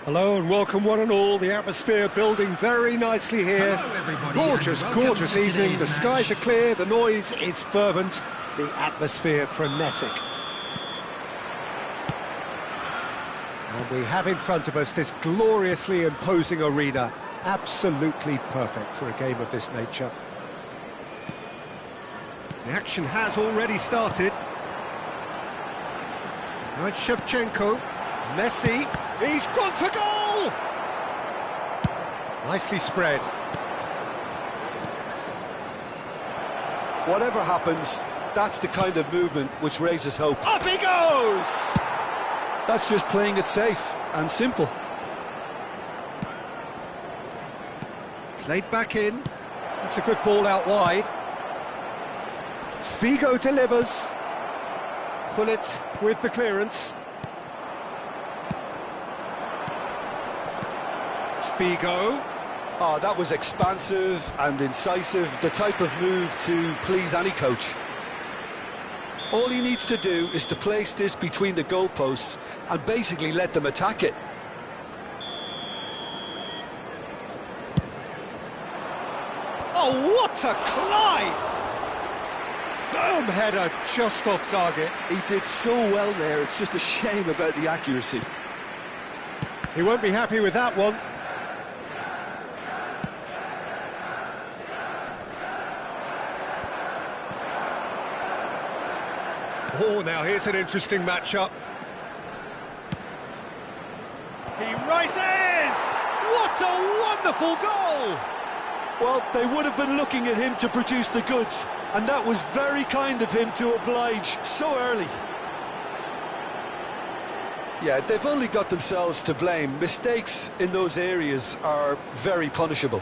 Hello and welcome one and all. The atmosphere building very nicely here. Gorgeous, gorgeous evening. The skies are clear, the noise is fervent, the atmosphere frenetic. And we have in front of us this gloriously imposing arena. Absolutely perfect for a game of this nature. The action has already started. Now it's Shevchenko. Messi, he's gone for goal! Nicely spread. Whatever happens, that's the kind of movement which raises hope. Up he goes! That's just playing it safe and simple. Played back in. That's a good ball out wide. Figo delivers. Gullit with the clearance. Figo. Oh, that was expansive and incisive, the type of move to please any coach. All he needs to do is to place this between the goalposts and basically let them attack it. Oh, what a climb! Firm header just off target. He did so well there, it's just a shame about the accuracy. He won't be happy with that one. Oh, now here's an interesting matchup. He rises! What a wonderful goal! Well, they would have been looking at him to produce the goods, and that was very kind of him to oblige so early. Yeah, they've only got themselves to blame. Mistakes in those areas are very punishable.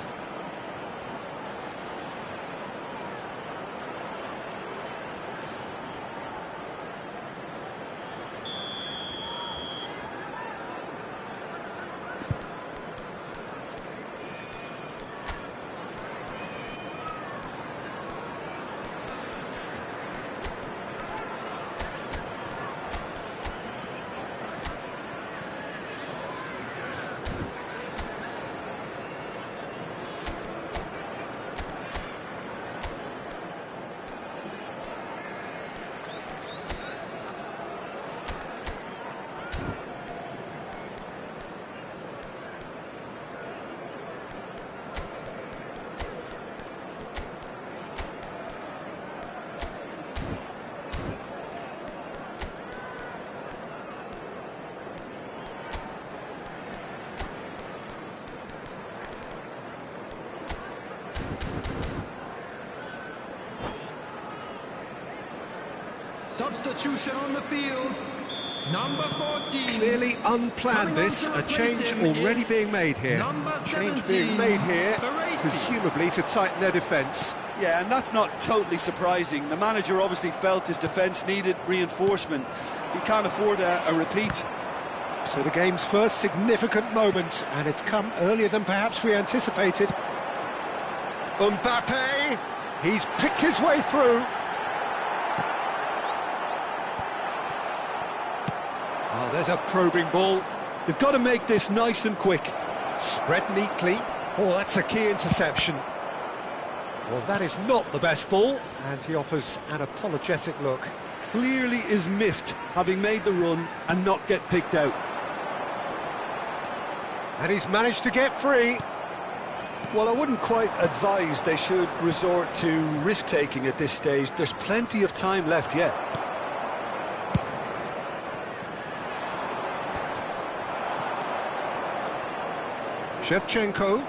Substitution on the field, number 14. Clearly unplanned this, a change already being made here. Change being made here, presumably to tighten their defence. Yeah, and that's not totally surprising. The manager obviously felt his defence needed reinforcement. He can't afford a repeat. So the game's first significant moment, and it's come earlier than perhaps we anticipated. Mbappe, he's picked his way through. Oh, there's a probing ball. They've got to make this nice and quick. Spread neatly. Oh, that's a key interception. Well, that is not the best ball, and he offers an apologetic look. Clearly is miffed, having made the run and not get picked out. And he's managed to get free. Well, I wouldn't quite advise they should resort to risk-taking at this stage. There's plenty of time left yet. Shevchenko.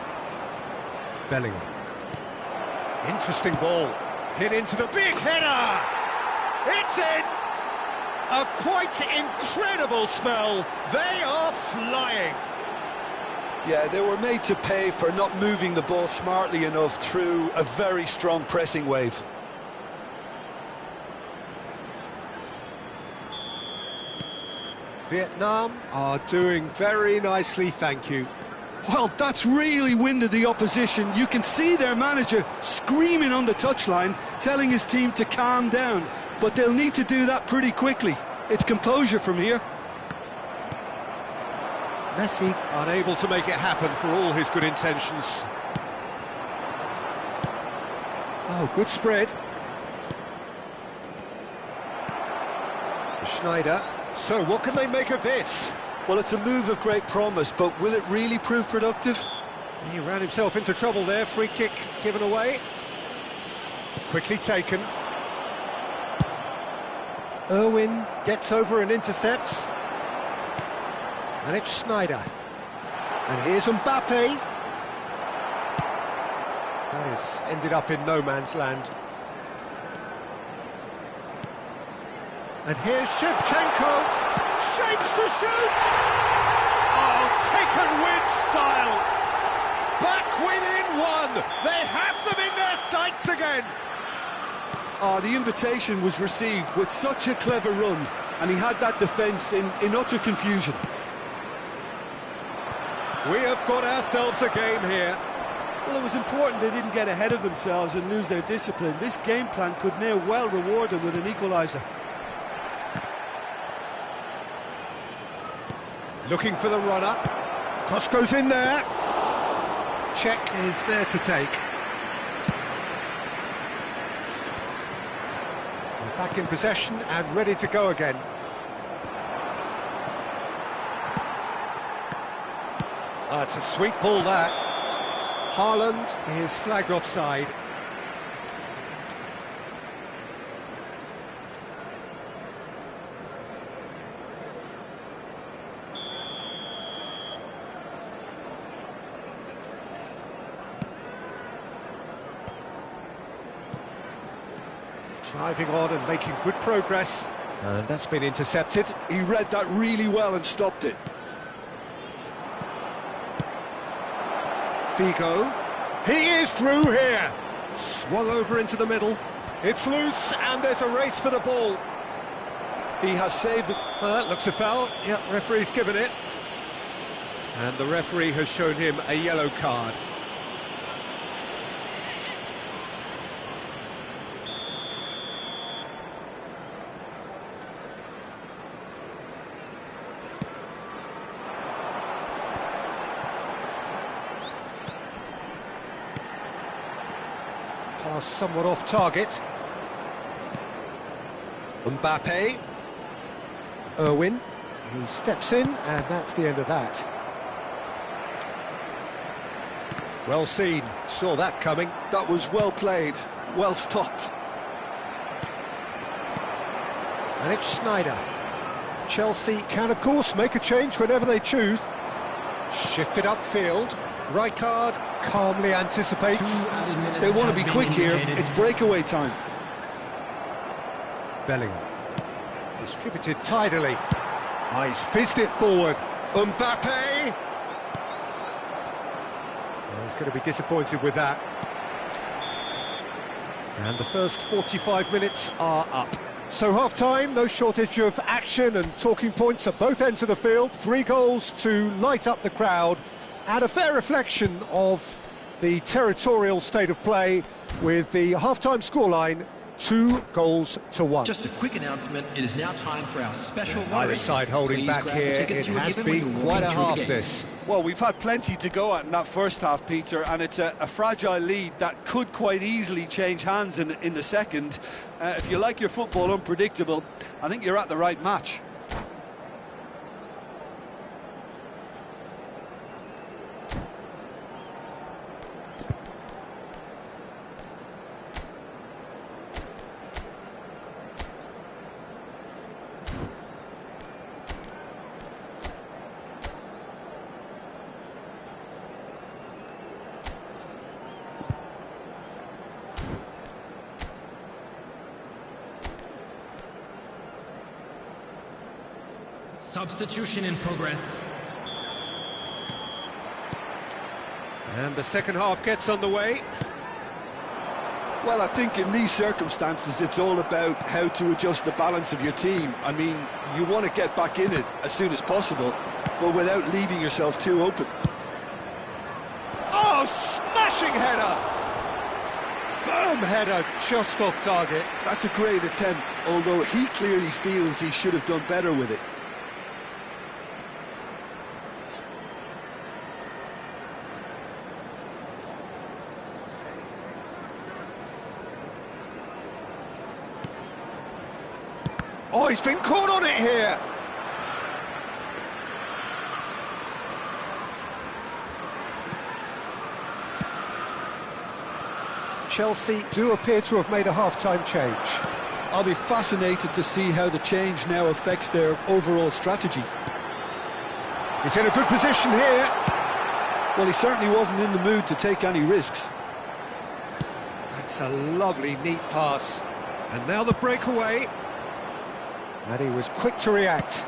Bellingham. Interesting ball. Hit into the big header! It's in! A quite incredible spell. They are flying. Yeah, they were made to pay for not moving the ball smartly enough through a very strong pressing wave. Vietnam are doing very nicely, thank you. Well, that's really winded the opposition. You can see their manager screaming on the touchline, telling his team to calm down. But they'll need to do that pretty quickly. It's composure from here. Messi unable to make it happen for all his good intentions. Oh, good spread. Schneider. So what can they make of this? Well, it's a move of great promise, but will it really prove productive? He ran himself into trouble there. Free kick given away. Quickly taken. Irwin gets over and intercepts. And it's Schneider. And here's Mbappe. That has ended up in no man's land. And here's Shevchenko. Shapes to shoot! Oh, taken with style. Back within one. They have them in their sights again. Oh, the invitation was received with such a clever run, and he had that defence in utter confusion. We have got ourselves a game here. Well, it was important they didn't get ahead of themselves and lose their discipline. This game plan could near well reward them with an equaliser. Looking for the runner. Cross goes in there. Check is there to take. We're back in possession and ready to go again. It's a sweet ball, that. Haaland is flagged offside. Driving on and making good progress. And that's been intercepted. He read that really well and stopped it. Figo. He is through here. Swung over into the middle. It's loose and there's a race for the ball. He has saved it. That looks a foul. Yep, referee's given it. And the referee has shown him a yellow card. Pass somewhat off target. Mbappe. Irwin. He steps in, and that's the end of that. Well seen. Saw that coming. That was well played, well stopped. And it's Schneider. Chelsea can, of course, make a change whenever they choose. Shifted upfield. Rijkaard calmly anticipates. They want to be quick here. It's breakaway time. Bellingham. Distributed tidily. He's fizzed it forward. Mbappe! Oh, he's going to be disappointed with that. And the first 45 minutes are up. So half-time, no shortage of action and talking points at both ends of the field. 3 goals to light up the crowd. And a fair reflection of the territorial state of play with the half-time scoreline 2-1. Just a quick announcement, it is now time for our special Either side holding back here. It has been quite a half, this. Well, we've had plenty to go at in that first half, Peter, and it's a fragile lead that could quite easily change hands in the second. If you like your football unpredictable, I think you're at the right match. Substitution in progress. And the second half gets underway. Well, I think in these circumstances, it's all about how to adjust the balance of your team. I mean, you want to get back in it as soon as possible, but without leaving yourself too open. Oh, smashing header! Firm header, just off target. That's a great attempt, although he clearly feels he should have done better with it. Oh, he's been caught on it here. Chelsea do appear to have made a half-time change. I'll be fascinated to see how the change now affects their overall strategy. He's in a good position here. Well, he certainly wasn't in the mood to take any risks. That's a lovely, neat pass. And now the breakaway. And he was quick to react.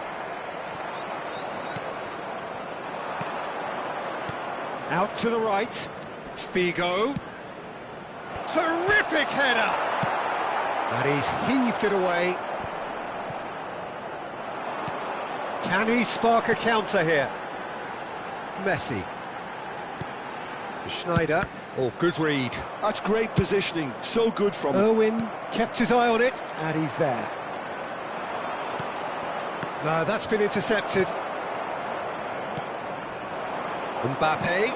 Out to the right. Figo. Terrific header! And he's heaved it away. Can he spark a counter here? Messi. Schneider. Oh, good read. That's great positioning, so good from him. Irwin kept his eye on it, and he's there. No, that's been intercepted. Mbappe.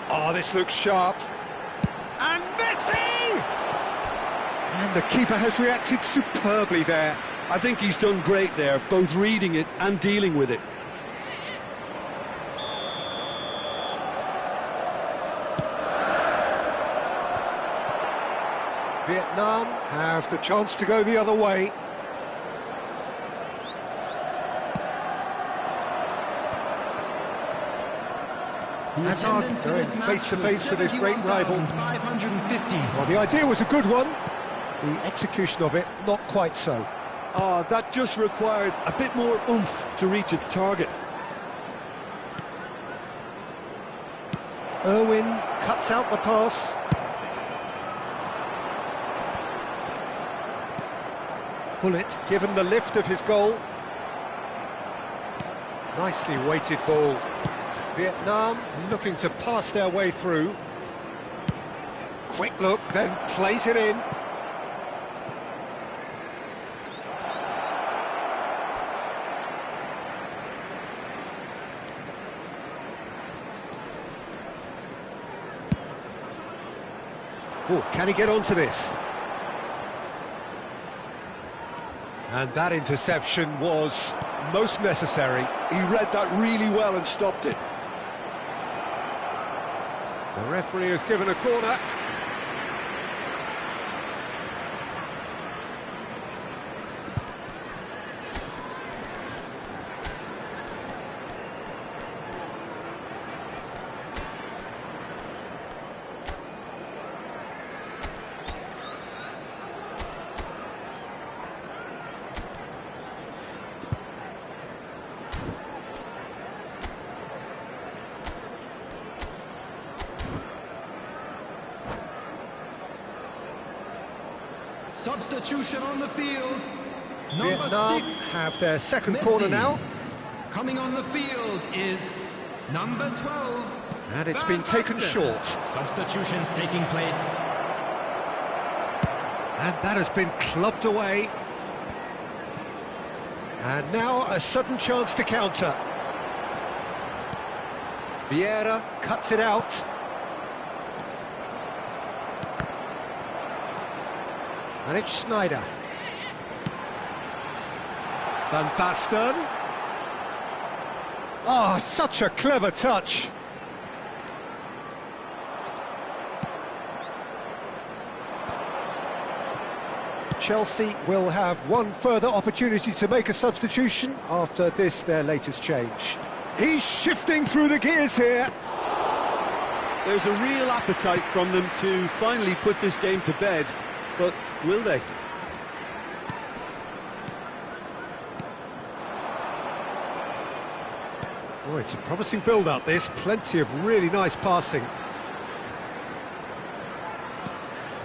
Oh, this looks sharp. And Messi! And the keeper has reacted superbly there. I think he's done great there, both reading it and dealing with it. Vietnam have the chance to go the other way. Hazard going face-to-face with his great rival. Well, the idea was a good one. The execution of it, not quite so. That just required a bit more oomph to reach its target. Irwin cuts out the pass. Bullet given the lift of his goal. Nicely weighted ball. Vietnam looking to pass their way through. Quick look, then plays it in. Oh, can he get onto this? And that interception was most necessary. He read that really well and stopped it. The referee has given a corner. Substitution on the field. Vietnam Number 6 have their second Messi. corner now. Coming on the field is number 12. And it's been taken short. Substitutions taking place. And that has been clubbed away. And now a sudden chance to counter. Vieira cuts it out. And it's Schneider. Van Basten. Oh, such a clever touch. Chelsea will have one further opportunity to make a substitution after this, their latest change. He's shifting through the gears here. There's a real appetite from them to finally put this game to bed, but will they? Oh, it's a promising build-up, this. Plenty of really nice passing.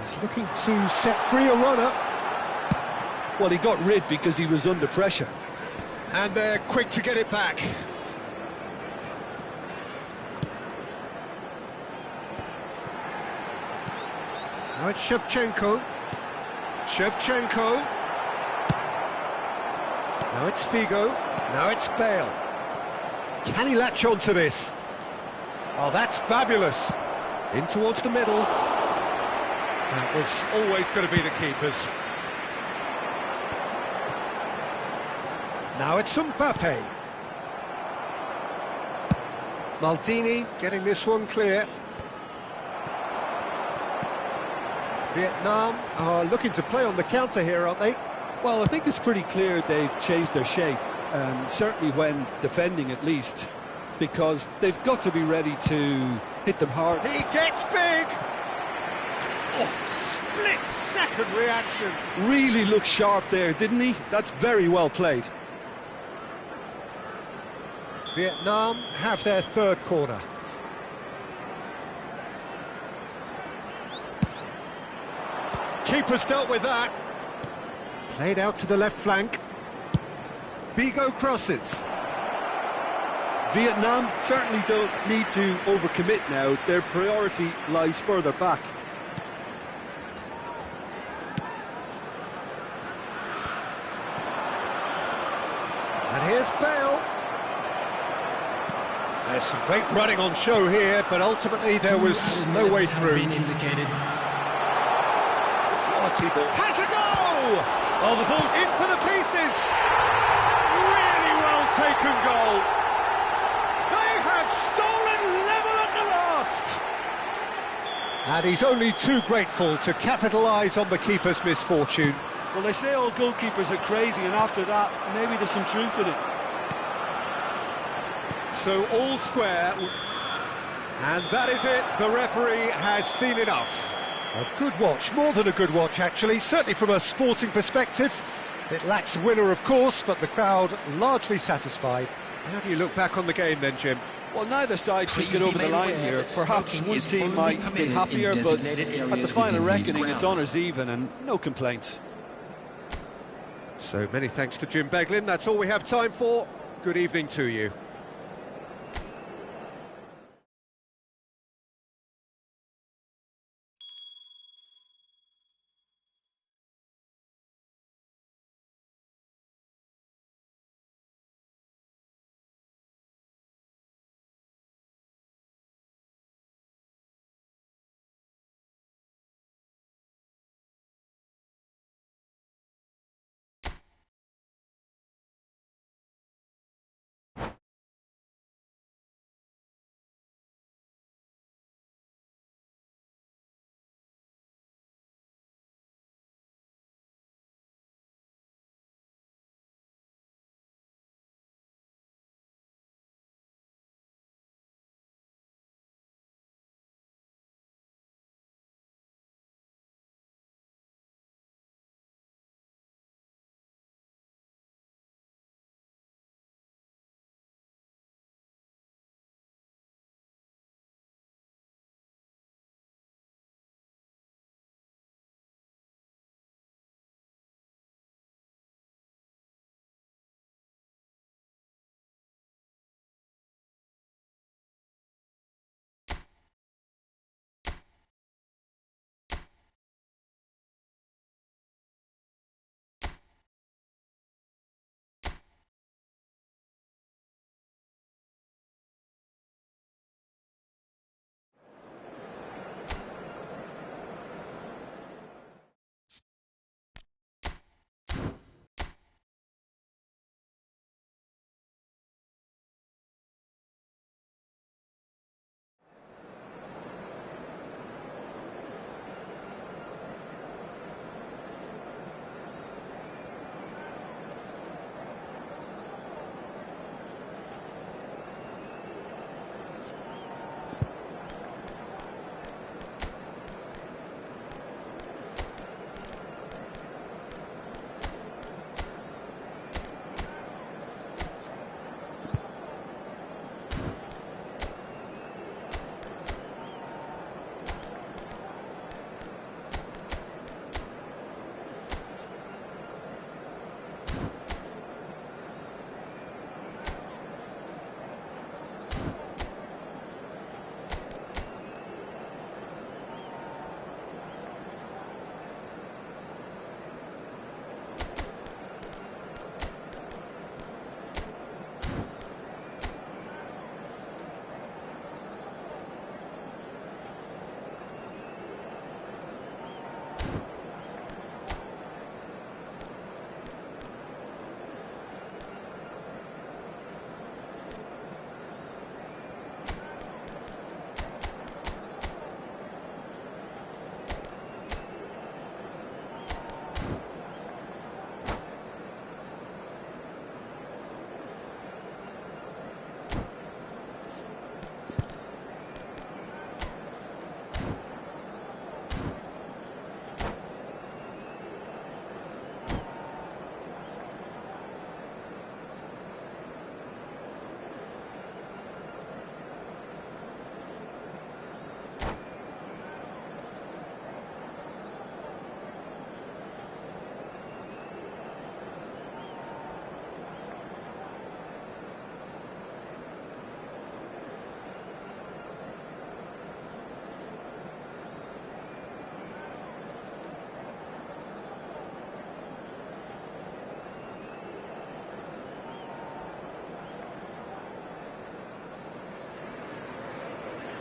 He's looking to set free a runner. Well, he got rid because he was under pressure. And they're quick to get it back. Now it's Shevchenko. Shevchenko. Now it's Figo. Now it's Bale. Can he latch on to this? Oh, that's fabulous. In towards the middle. That was always going to be the keeper's. Now it's Mbappe. Maldini getting this one clear. Vietnam are looking to play on the counter here, aren't they? Well, I think it's pretty clear they've changed their shape, certainly when defending at least, because they've got to be ready to hit them hard. He gets big! Oh, split-second reaction. Really looked sharp there, didn't he? That's very well played. Vietnam have their third corner. Keeper's dealt with that. Played out to the left flank. Bigo crosses. Vietnam certainly don't need to overcommit now. Their priority lies further back. And here's Bale. There's some great running on show here, but ultimately there was no way through. Quality ball. Has a go! Oh, the ball's in for the pieces! Really well taken goal. They have stolen level at the last! And he's only too grateful to capitalise on the keeper's misfortune. Well, they say all goalkeepers are crazy, and after that, maybe there's some truth in it. So all square, and that is it. The referee has seen enough. A good watch, more than a good watch actually, certainly from a sporting perspective. It lacks a winner, of course, but the crowd largely satisfied. How do you look back on the game then, Jim? Well, neither side could get over the line here. Perhaps one team might be happier, but at the final reckoning, it's honours even and no complaints. So many thanks to Jim Beglin. That's all we have time for. Good evening to you.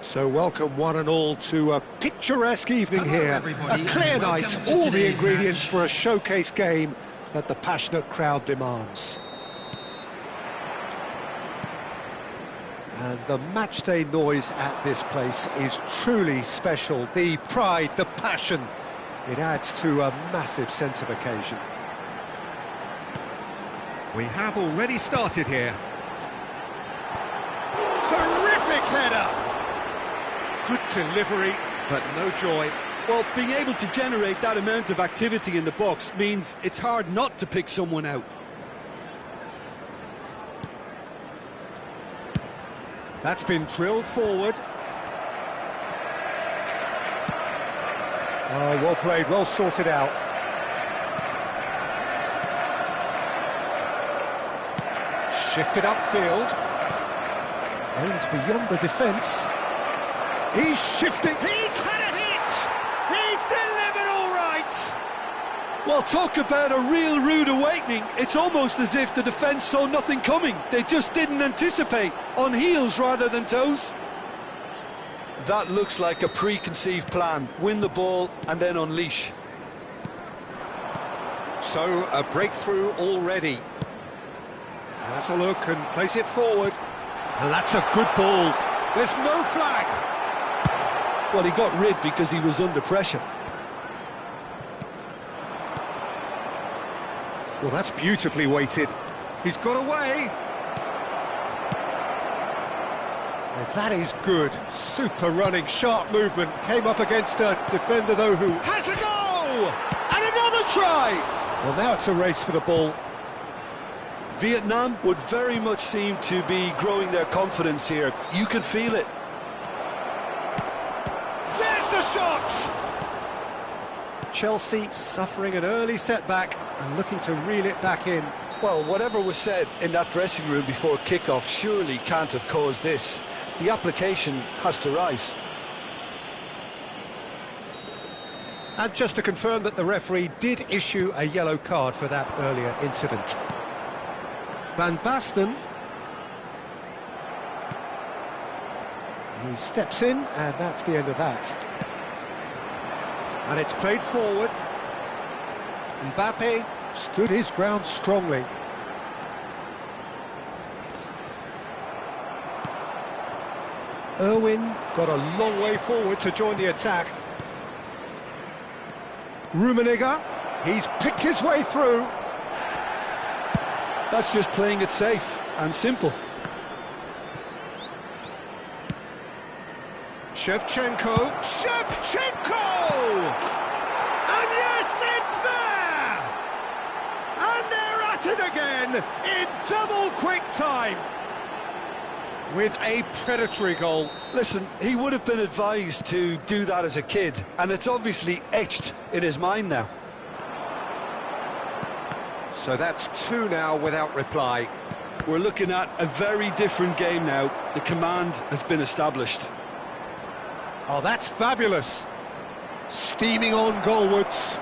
So welcome one and all to a picturesque evening Hello, here. everybody, A clear and night, welcome to all the today's ingredients match. for a showcase game that the passionate crowd demands. And the matchday noise at this place is truly special. The pride, the passion, it adds to a massive sense of occasion. We have already started here. Terrific header! Good delivery, but no joy. Well, being able to generate that amount of activity in the box means it's hard not to pick someone out. That's been drilled forward. Oh, well played, well sorted out. Shifted upfield. Aimed beyond the defence. He's shifting. He's had a hit! He's delivered all right! Well, talk about a real rude awakening. It's almost as if the defence saw nothing coming. They just didn't anticipate. On heels rather than toes. That looks like a preconceived plan. Win the ball and then unleash. So, a breakthrough already. Has a look and place it forward. And that's a good ball. There's no flag. Well, he got rid because he was under pressure. Well, that's beautifully weighted. He's got away. Well, that is good. Super running, sharp movement. Came up against a defender, though, who has a goal! And another try! Well, now it's a race for the ball. Vietnam would very much seem to be growing their confidence here. You can feel it. There's the shot! Chelsea suffering an early setback and looking to reel it back in. Well, whatever was said in that dressing room before kickoff surely can't have caused this. The application has to rise. And just to confirm that the referee did issue a yellow card for that earlier incident. Van Basten. He steps in, and that's the end of that. And it's played forward. Mbappe stood his ground strongly. Irwin got a long way forward to join the attack. Rummenigge, he's picked his way through. That's just playing it safe and simple. Shevchenko! And yes, it's there! And they're at it again in double quick time. With a predatory goal. Listen, he would have been advised to do that as a kid, and it's obviously etched in his mind now. So that's two now without reply. We're looking at a very different game now. The command has been established. Oh, that's fabulous. Steaming on goalwards.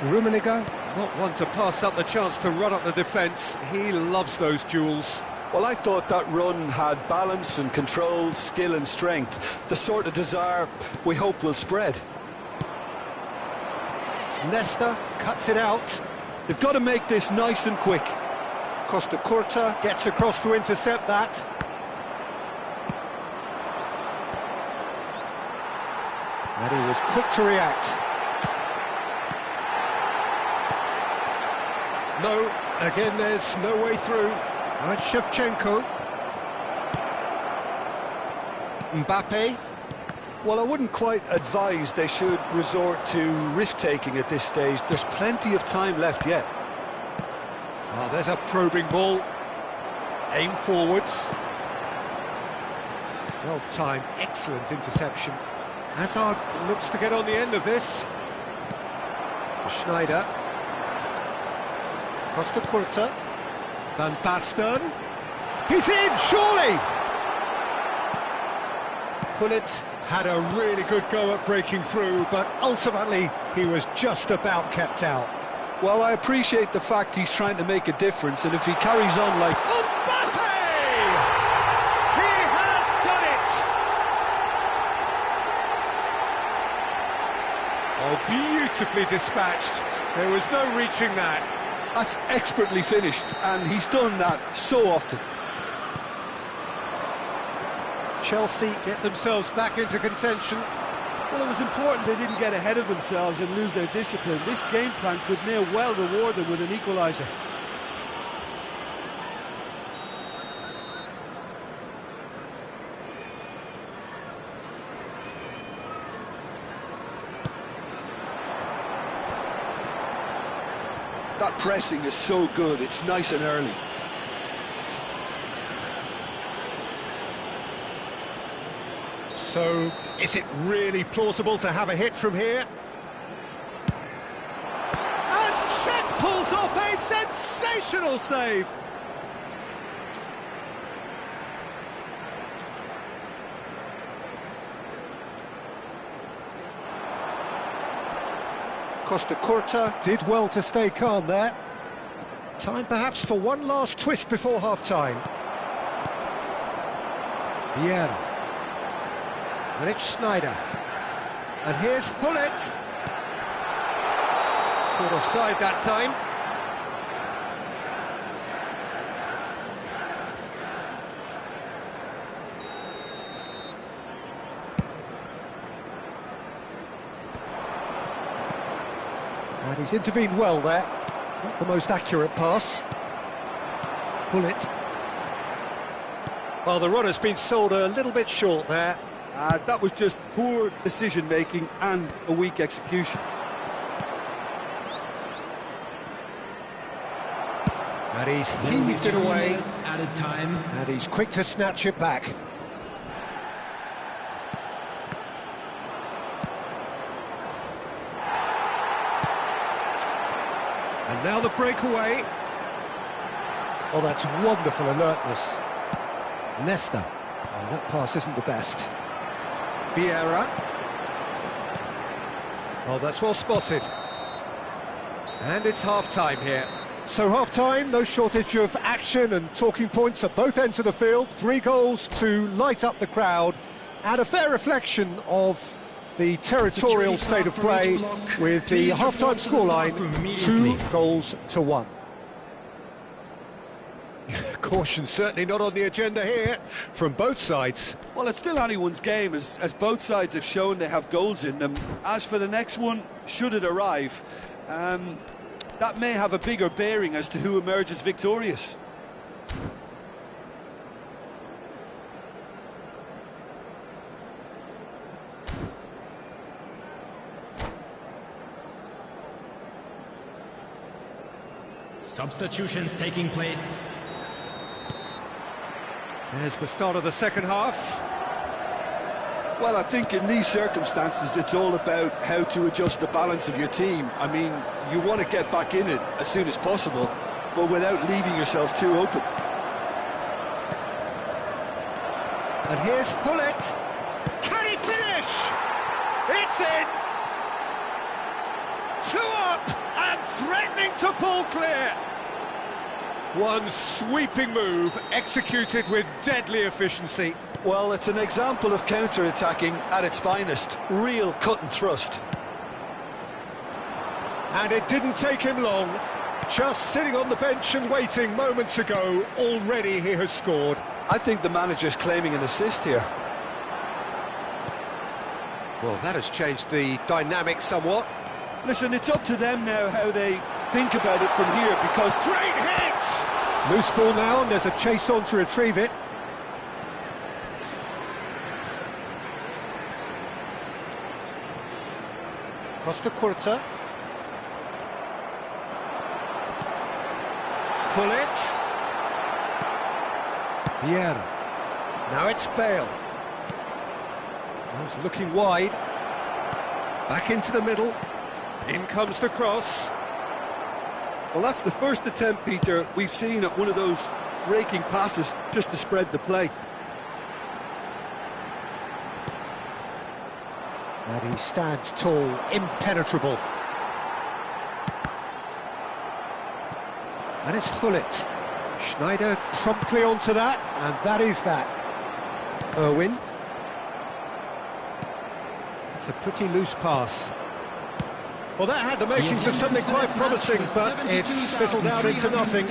Rummenigge, not one to pass up the chance to run up the defence. He loves those duels. Well, I thought that run had balance and control, skill and strength. The sort of desire we hope will spread. Nesta cuts it out. They've got to make this nice and quick. Costa Curta gets across to intercept that. And he was quick to react. No, again there's no way through. And Shevchenko. Mbappe. Well, I wouldn't quite advise they should resort to risk-taking at this stage. There's plenty of time left yet. Oh, there's a probing ball. Aim forwards. Well timed, excellent interception. Hazard looks to get on the end of this. Schneider. Costa Curta. Van Basten. He's in, surely! Gullit had a really good go at breaking through, but ultimately he was just about kept out. Well, I appreciate the fact he's trying to make a difference, and if he carries on like... Mbappe! He has Oh, beautifully dispatched. There was no reaching that. That's expertly finished, and he's done that so often. Chelsea get themselves back into contention. Well, it was important they didn't get ahead of themselves and lose their discipline. This game plan could near well reward them with an equaliser. That pressing is so good, it's nice and early. So, is it really plausible to have a hit from here? And Czech pulls off a sensational save. Costa Curta did well to stay calm there. Time perhaps for one last twist before half-time. Vieira. And it's Sneijder. And here's Hullet. Caught offside that time. And he's intervened well there. Not the most accurate pass. Hullet. Well, the run-has been sold a little bit short there. That was just poor decision-making and a weak execution. And he's heaved it away. Added time. And he's quick to snatch it back. And now the breakaway. Oh, that's wonderful alertness. Nesta. Oh, that pass isn't the best. Vieira. Oh, that's well spotted. And it's half-time here. So half-time, no shortage of action and talking points at both ends of the field. 3 goals to light up the crowd, and a fair reflection of the territorial state of play, with the half-time scoreline 2-1. Caution certainly not on the agenda here from both sides. Well, it's still anyone's game, as both sides have shown they have goals in them. As for the next one, should it arrive, that may have a bigger bearing as to who emerges victorious. Substitutions taking place. There's the start of the second half. Well, I think in these circumstances it's all about how to adjust the balance of your team. I mean, you want to get back in it as soon as possible, but without leaving yourself too open. And here's Hullet. Can he finish? It's in! 2 up and threatening to pull clear. One sweeping move executed with deadly efficiency. Well, it's an example of counter-attacking at its finest. Real cut and thrust. And it didn't take him long. Just sitting on the bench and waiting moments ago, already he has scored. I think the manager's claiming an assist here. Well, that has changed the dynamic somewhat. Listen, it's up to them now how they think about it from here, because... Great hit! Loose ball now, and there's a chase on to retrieve it. Costa Curta. Hullet. Vieira. Now it's Bale. He's looking wide. Back into the middle. In comes the cross. Well, that's the first attempt, Peter, we've seen at one of those raking passes just to spread the play. And he stands tall, impenetrable. And it's Hullet. Sneijder promptly onto that, and that is that. Irwin. It's a pretty loose pass. Well, that had the makings of something quite promising, but it's fizzled out into nothing.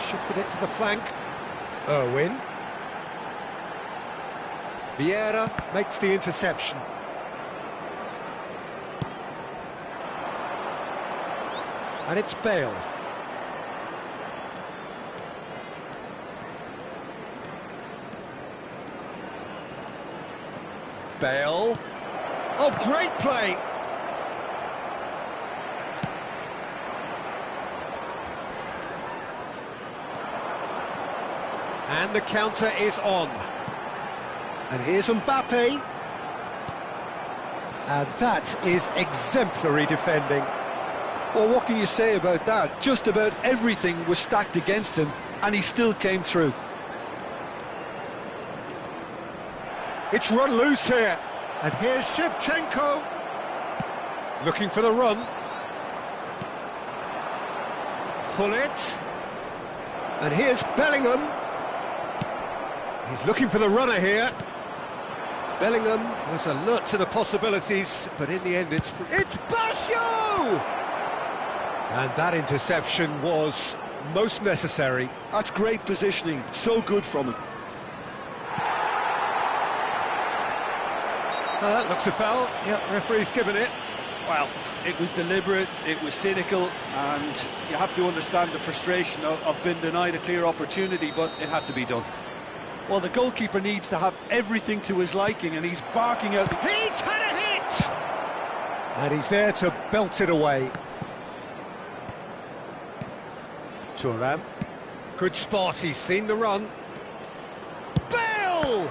Shifted it to the flank. Irwin. Vieira makes the interception. And it's Bale. Bale. Oh, great play! And the counter is on. And here's Mbappe. And that is exemplary defending. Well, what can you say about that? Just about everything was stacked against him, and he still came through. It's run loose here. And here's Shevchenko. Looking for the run. Hullet. And here's Bellingham. He's looking for the runner here. Bellingham was alert to the possibilities, but in the end it's Basho! And that interception was most necessary. That's great positioning, so good from him. That looks a foul. Yeah, referee's given it. Well, it was deliberate, it was cynical, and you have to understand the frustration of being denied a clear opportunity, but it had to be done. Well, the goalkeeper needs to have everything to his liking, and he's barking out. He's had a hit! And he's there to belt it away. Thuram. Good spot, he's seen the run. Bale!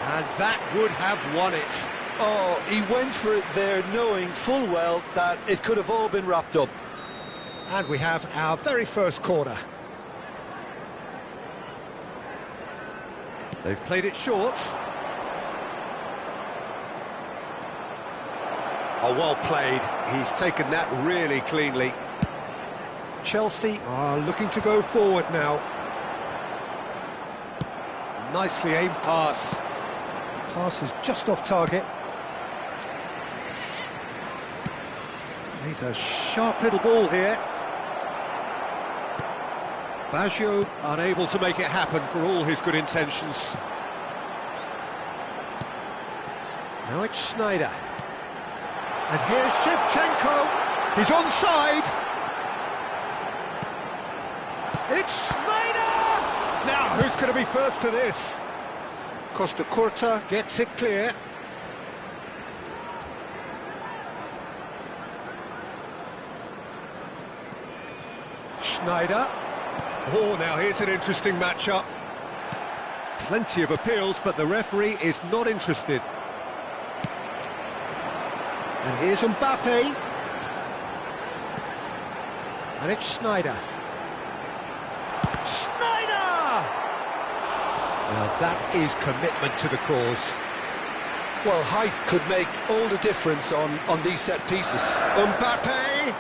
And that would have won it. Oh, he went for it there, knowing full well that it could have all been wrapped up. And we have our very first corner. They've played it short. Oh, well played. He's taken that really cleanly. Chelsea are looking to go forward now. Nicely aimed pass. Pass is just off target. He's a sharp little ball here. Baggio unable to make it happen for all his good intentions. Now it's Snyder. And here's Shevchenko. He's onside. It's Snyder! Now, who's going to be first to this? Costa Curta gets it clear. Snyder. Oh, now here's an interesting matchup. Plenty of appeals, but the referee is not interested. And here's Mbappe. And it's Snyder. Snyder! Now that is commitment to the cause. Well, height could make all the difference on these set pieces. Mbappe!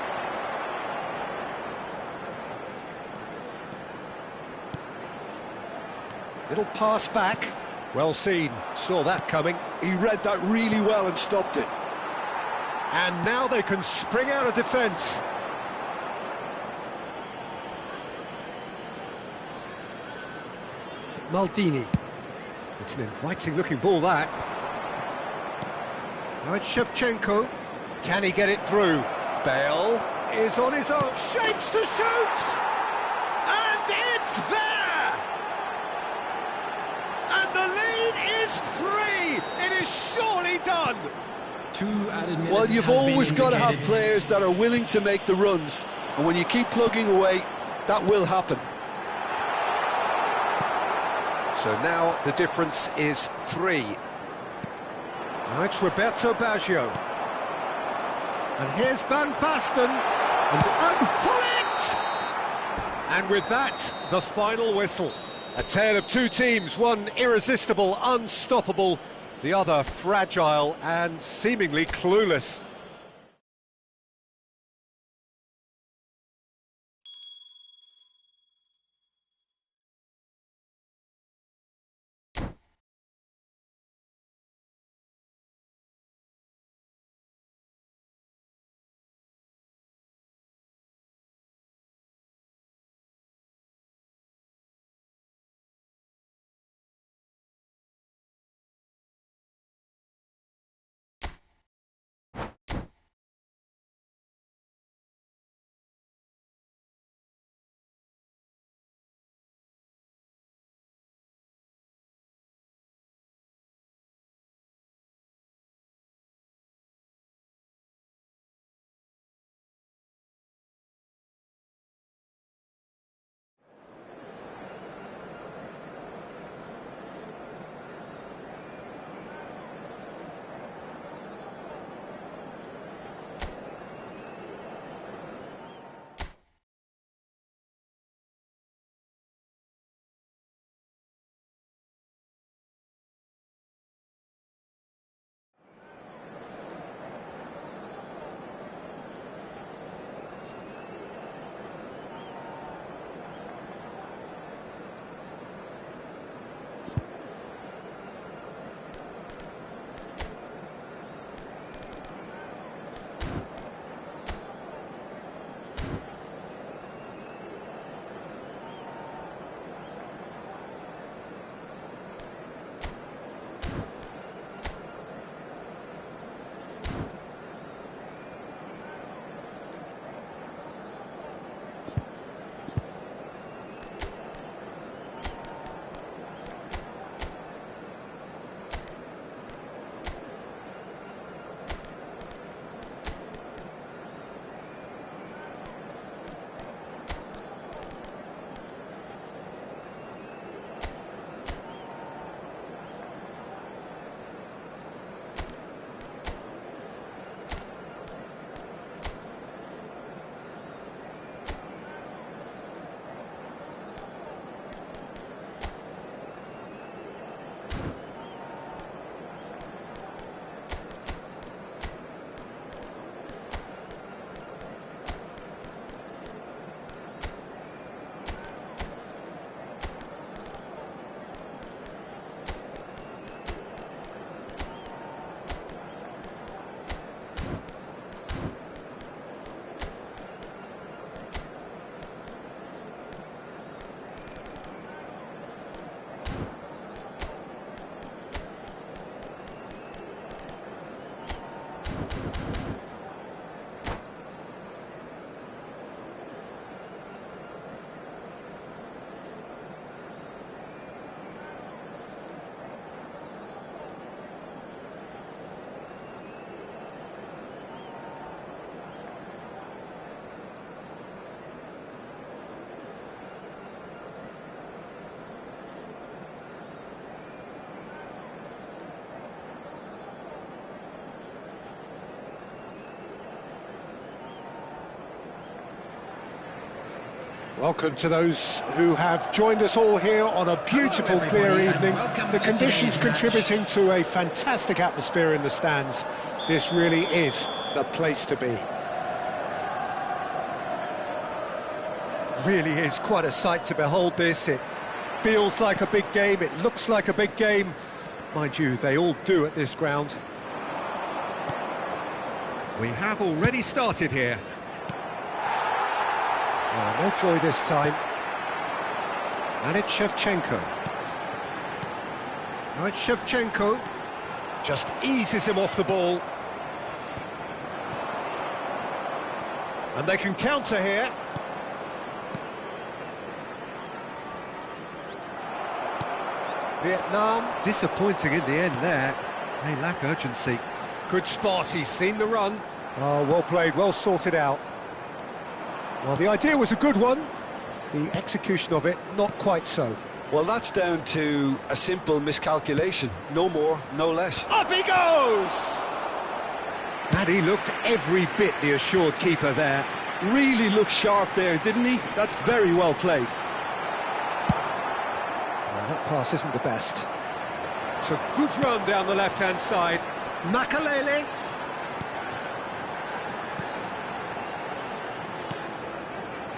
Little pass back. Well seen. Saw that coming. He read that really well and stopped it. And now they can spring out of defence. Maldini. It's an inviting-looking ball, that. Now it's Shevchenko. Can he get it through? Bale is on his own. Shapes to shoot! And it's there! And the lead is 3! It is surely done! Well, you've always got to have players that are willing to make the runs, and when you keep plugging away, that will happen. So now the difference is 3. Now it's Roberto Baggio. And here's Van Basten. And Hullet! And with that, the final whistle. A tale of two teams, one irresistible, unstoppable, the other fragile and seemingly clueless. Welcome to those who have joined us all here on a beautiful, clear evening. The conditions contributing to a fantastic atmosphere in the stands. This really is the place to be. Really is quite a sight to behold this. It feels like a big game, it looks like a big game. Mind you, they all do at this ground. We have already started here. Oh, no joy this time. And it's Shevchenko. Now it's Shevchenko. Just eases him off the ball. And they can counter here. Vietnam, disappointing in the end there. They lack urgency. Good spot, he's seen the run. Oh, well played, well sorted out. Well, the idea was a good one. The execution of it, not quite so. Well, that's down to a simple miscalculation. No more, no less. Up he goes! And he looked every bit the assured keeper there. Really looked sharp there, didn't he? That's very well played. Well, that pass isn't the best. It's a good run down the left-hand side. Makalele.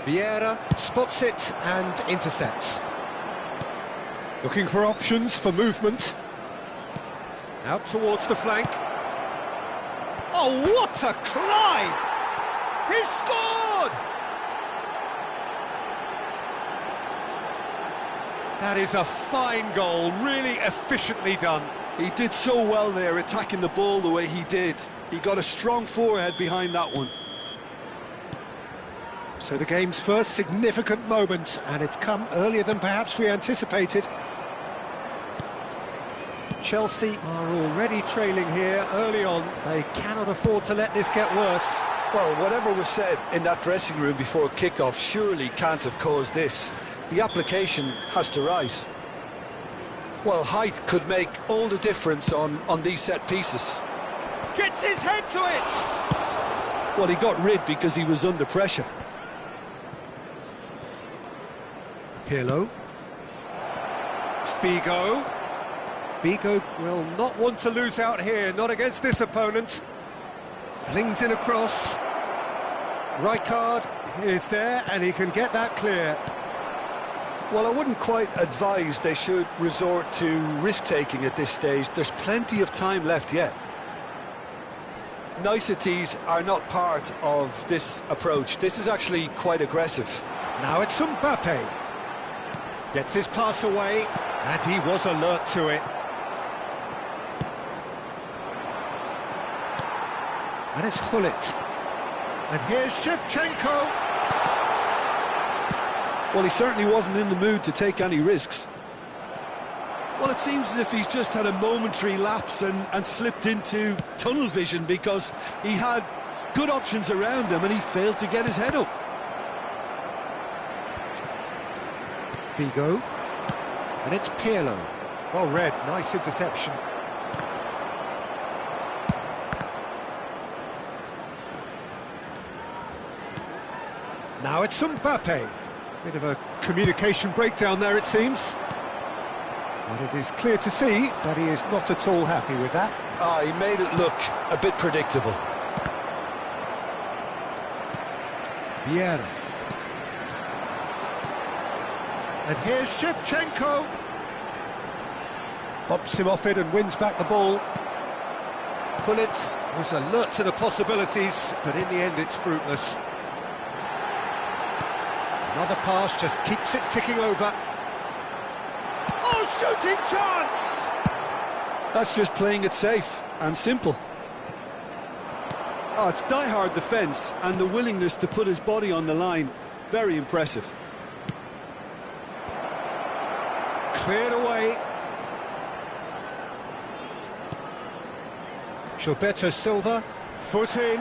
Vieira spots it and intercepts. Looking for options for movement. Out towards the flank. Oh, what a climb! He's scored! That is a fine goal, really efficiently done. He did so well there, attacking the ball the way he did. He got a strong forehead behind that one. So the game's first significant moment, and it's come earlier than perhaps we anticipated. Chelsea are already trailing here early on. They cannot afford to let this get worse. Well, whatever was said in that dressing room before kickoff surely can't have caused this. The application has to rise. Well, height could make all the difference on these set pieces. Gets his head to it! Well, he got rid because he was under pressure. Pirlo. Figo. Figo will not want to lose out here, not against this opponent. Flings in a cross. Rijkaard is there, and he can get that clear. Well, I wouldn't quite advise they should resort to risk-taking at this stage. There's plenty of time left yet. Niceties are not part of this approach. This is actually quite aggressive. Now it's Mbappe. Gets his pass away, and he was alert to it. And it's Hullet. And here's Shevchenko. Well, he certainly wasn't in the mood to take any risks. Well, it seems as if he's just had a momentary lapse and slipped into tunnel vision because he had good options around him and he failed to get his head up. Figo. And it's Pirlo. Well read, nice interception. Now it's Mbappe. Bit of a communication breakdown there, it seems. But it is clear to see that he is not at all happy with that. He made it look a bit predictable. Vieira. And here's Shevchenko. Bumps him off it and wins back the ball. Hullet was alert to the possibilities, but in the end it's fruitless. Another pass just keeps it ticking over. Oh, shooting chance! That's just playing it safe and simple. Oh, it's die-hard defence and the willingness to put his body on the line. Very impressive. Cleared away. Gilberto Silva, foot in.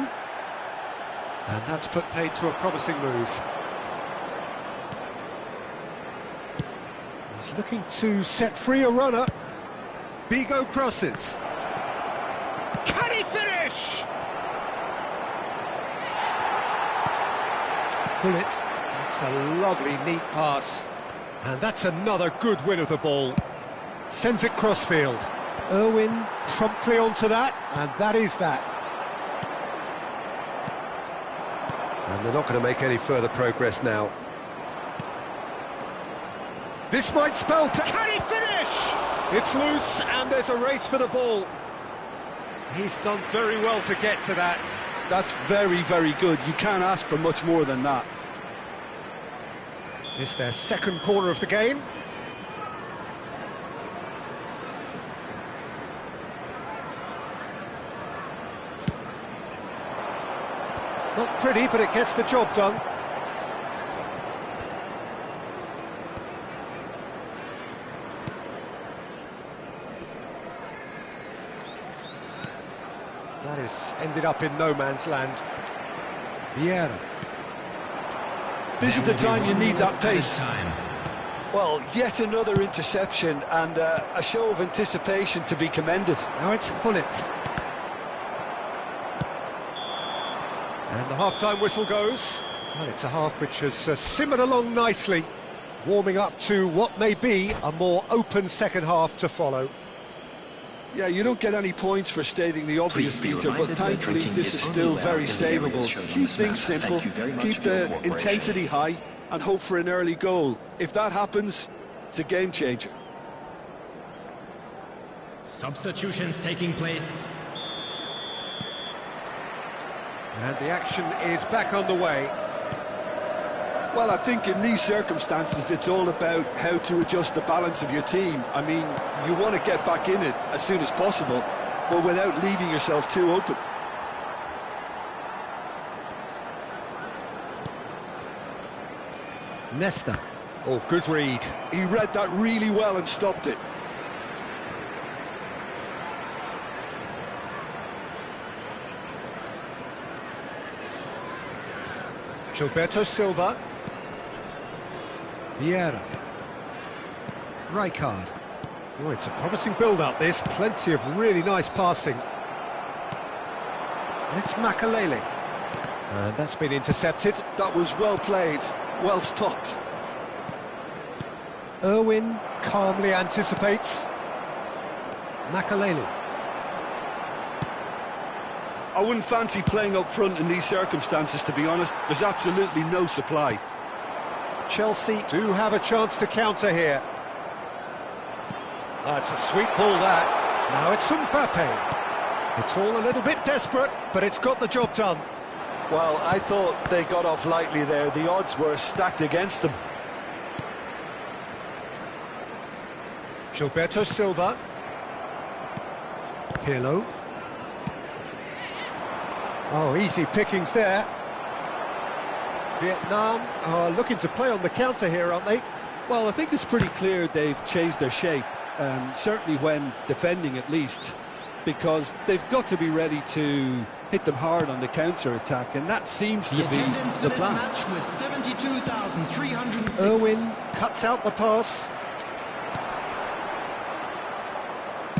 And that's put paid to a promising move. He's looking to set free a runner. Figo crosses. Can he finish? Hullet gets That's a lovely, neat pass. And that's another good win of the ball. Sends it crossfield. Irwin promptly onto that, and that is that. And they're not going to make any further progress now. This might spell... Can he finish? It's loose, and there's a race for the ball. He's done very well to get to that. That's very, very good. You can't ask for much more than that. It's their second corner of the game. Not pretty, but it gets the job done. That is ended up in no man's land. Vieira. This is the time you need that pace. Well, yet another interception and a show of anticipation to be commended. Now it's Hullet. And the half-time whistle goes. Well, it's a half which has simmered along nicely, warming up to what may be a more open second half to follow. Yeah, you don't get any points for stating the obvious, Peter, but thankfully this is still very savable. Keep things simple, keep the intensity high, and hope for an early goal. If that happens, it's a game changer. Substitutions taking place. And the action is back on the way. Well, I think in these circumstances, it's all about how to adjust the balance of your team. I mean, you want to get back in it as soon as possible, but without leaving yourself too open. Nesta. Oh, good read. He read that really well and stopped it. Gilberto Silva. Vieira. Rijkaard. Oh, it's a promising build-up, this. Plenty of really nice passing. And it's Makalele. And that's been intercepted. That was well played, well stopped. Irwin calmly anticipates. Makalele. I wouldn't fancy playing up front in these circumstances, to be honest. There's absolutely no supply. Chelsea do have a chance to counter here. Oh, it's a sweet ball, that. Now it's Mbappe. It's all a little bit desperate, but it's got the job done. Well, I thought they got off lightly there. The odds were stacked against them. Gilberto Silva. Pirlo. Oh, easy pickings there. Vietnam are looking to play on the counter here, aren't they? Well, I think it's pretty clear they've changed their shape, certainly when defending at least, because they've got to be ready to hit them hard on the counter-attack, and that seems to be the plan. Match was 72,306. Irwin cuts out the pass.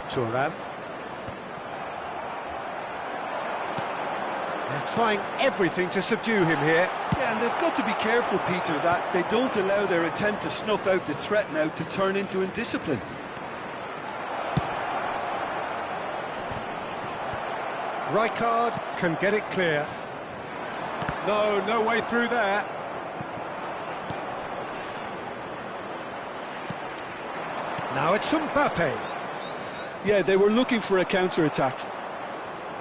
Thuram. They're trying everything to subdue him here. Yeah, and they've got to be careful, Peter, that they don't allow their attempt to snuff out the threat now to turn into indiscipline. Rijkaard can get it clear. No way through there. Now it's Mbappe. Yeah, they were looking for a counter-attack.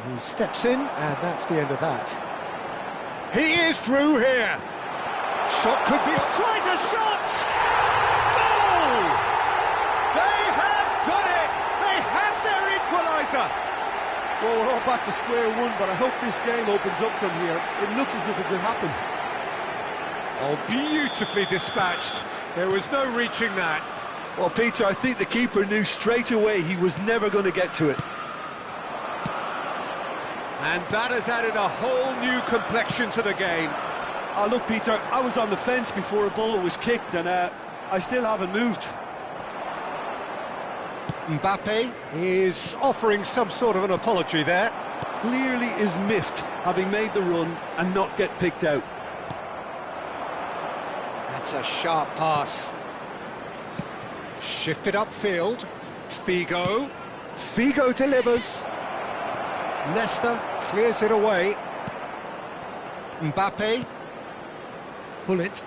He steps in, and that's the end of that. He is through here. Shot could be... Tries a shot! Goal! They have done it! They have their equaliser! Well, we're all back to square one, but I hope this game opens up from here. It looks as if it could happen. Oh, beautifully dispatched. There was no reaching that. Well, Peter, I think the keeper knew straight away he was never going to get to it. And that has added a whole new complexion to the game. Look, Peter, I was on the fence before a ball was kicked, and I still haven't moved. Mbappe is offering some sort of an apology there. Clearly is miffed, having made the run and not get picked out. That's a sharp pass. Shifted upfield. Figo. Figo delivers. Nesta clears it away. Mbappe. Pull it.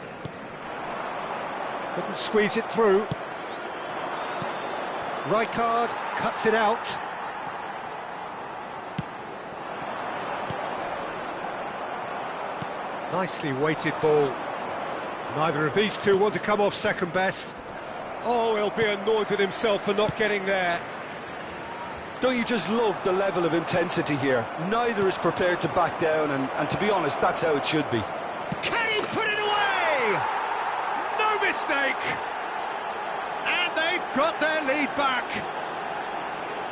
Couldn't squeeze it through. Rijkaard cuts it out. Nicely weighted ball. Neither of these two want to come off second best. Oh, he'll be annoyed with himself for not getting there. Don't you just love the level of intensity here? Neither is prepared to back down, and to be honest, that's how it should be. Can he put it away? No mistake! And they've got their lead back.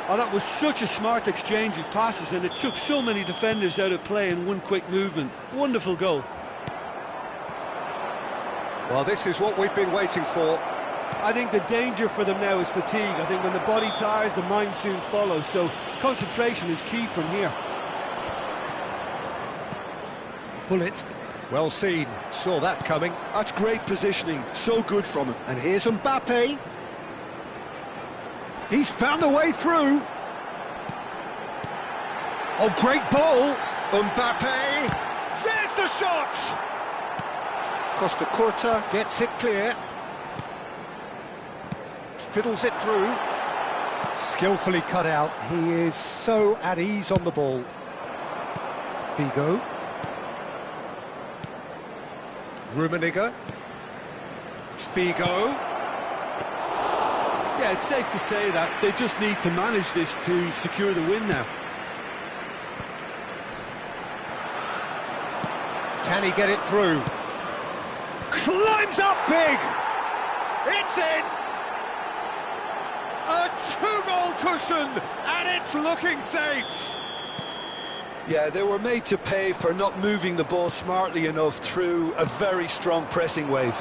Oh, that was such a smart exchange of passes, and it took so many defenders out of play in one quick movement. Wonderful goal. Well, this is what we've been waiting for. I think the danger for them now is fatigue. I think when the body tires, the mind soon follows, so concentration is key from here. Pull it. Well seen. Saw that coming. That's great positioning, so good from him. And here's Mbappe. He's found a way through. Oh, great ball. Mbappe. There's the shot. Costa Curta gets it clear. Fiddles it through. Skillfully cut out. He is so at ease on the ball. Figo. Rummenigge. Figo. Yeah, it's safe to say that they just need to manage this to secure the win now. Can he get it through? Climbs up big! It's in! A two-goal cushion, and it's looking safe! Yeah, they were made to pay for not moving the ball smartly enough through a very strong pressing wave.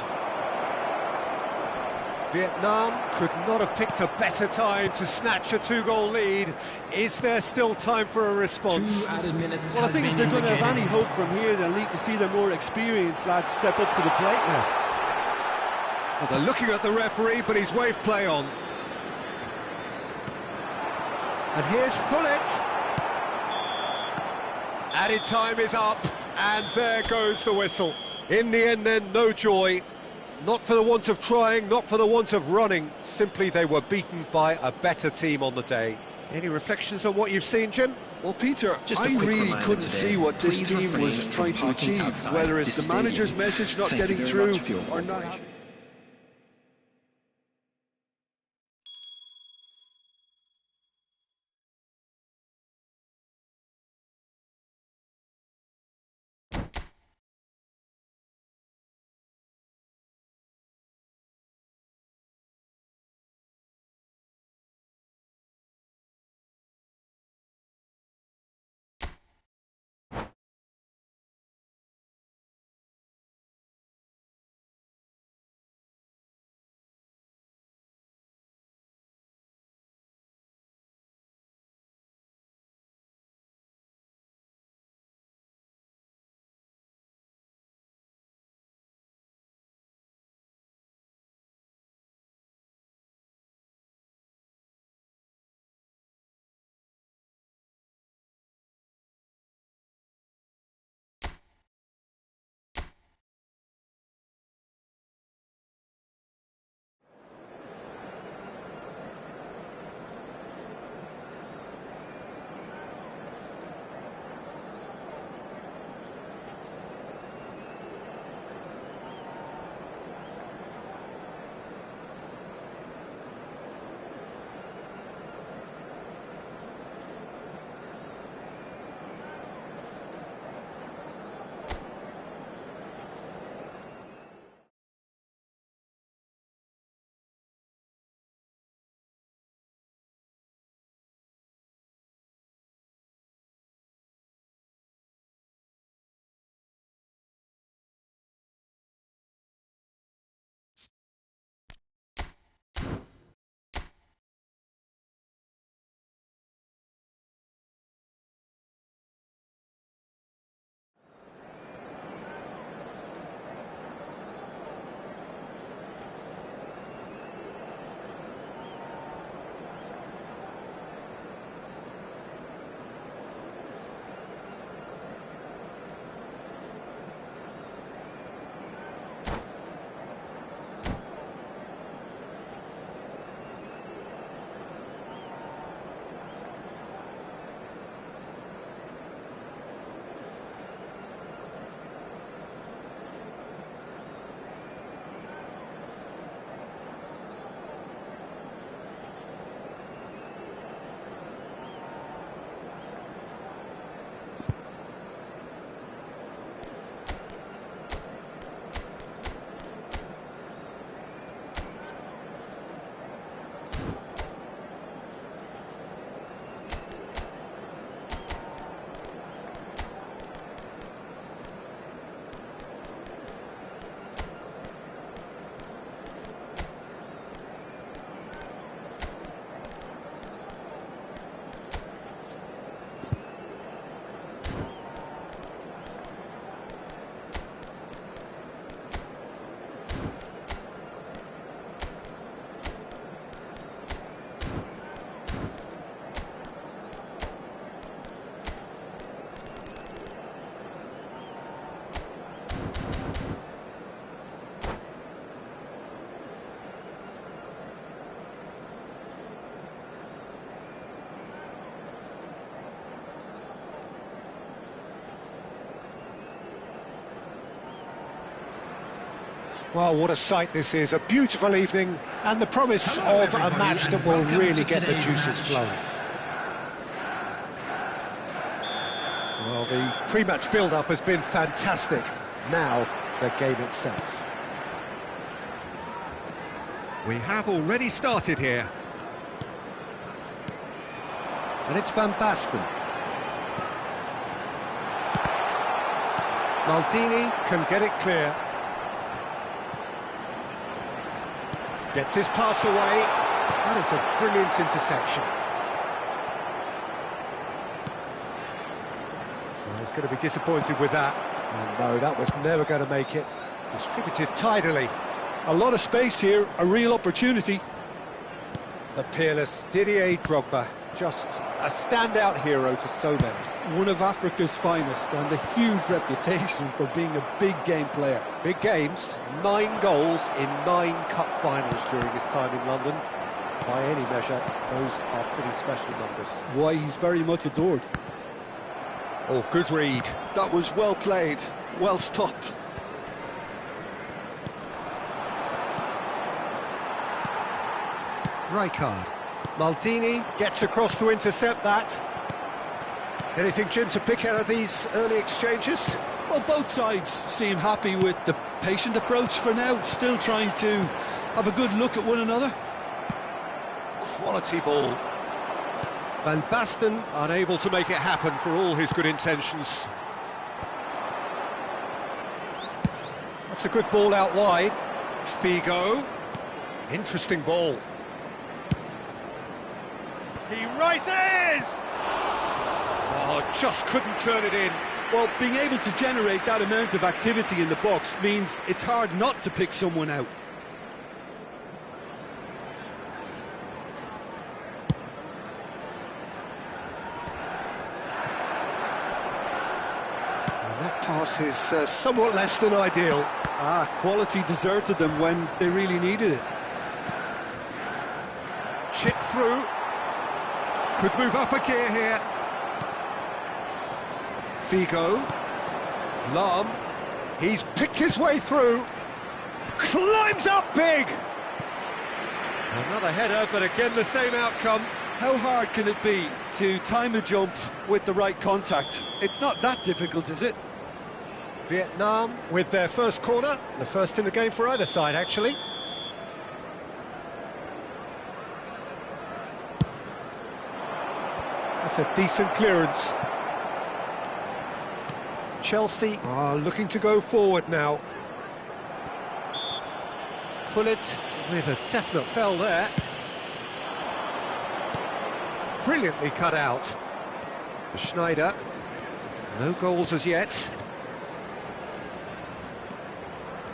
Vietnam could not have picked a better time to snatch a two-goal lead. Is there still time for a response? 2 added minutes. Well, I think if they're going to have any hope from here, they'll need to see their more experienced lads step up to the plate now. Well, they're looking at the referee, but he's waved play on. And here's Hullet. Added time is up, and there goes the whistle. In the end then, no joy. Not for the want of trying, not for the want of running. Simply they were beaten by a better team on the day. Any reflections on what you've seen, Jim? Well, Peter, Just a I quick really reminder couldn't today, see what this please team refrain was from trying to parking achieve, outside whether it's this the manager's stadium. message not Thank you getting very through much for your or not cooperation. having... Well, what a sight this is. A beautiful evening and the promise of a match that will really get the juices flowing. Well, the pre-match build-up has been fantastic. Now, the game itself. We have already started here. And it's Van Basten. Maldini can get it clear. Gets his pass away. That is a brilliant interception. Well, he's going to be disappointed with that. And no, that was never going to make it. Distributed tidily. A lot of space here, a real opportunity. The peerless Didier Drogba, just a standout hero to so many. One of Africa's finest and a huge reputation for being a big game player. Big games, 9 goals in 9 cup finals during his time in London. By any measure, those are pretty special numbers. Why, he's very much adored. Oh, good read. That was well played, well stopped. Rijkaard. Maldini gets across to intercept that. Anything, Jim, to pick out of these early exchanges? Well, both sides seem happy with the patient approach for now, still trying to have a good look at one another. Quality ball. Van Basten unable to make it happen for all his good intentions. That's a good ball out wide. Figo. Interesting ball. He rises! Oh, just couldn't turn it in. Well, being able to generate that amount of activity in the box means it's hard not to pick someone out. And that pass is somewhat less than ideal. Quality deserted them when they really needed it. Chip through. Could move up a gear here. Figo. Lahm. He's picked his way through. Climbs up big. Another header, but again the same outcome. How hard can it be to time a jump with the right contact? It's not that difficult, is it? Vietnam with their first corner. The first in the game for either side, actually. That's a decent clearance. Chelsea are looking to go forward now. Gullit with a definite foul there. Brilliantly cut out. Schneider. No goals as yet.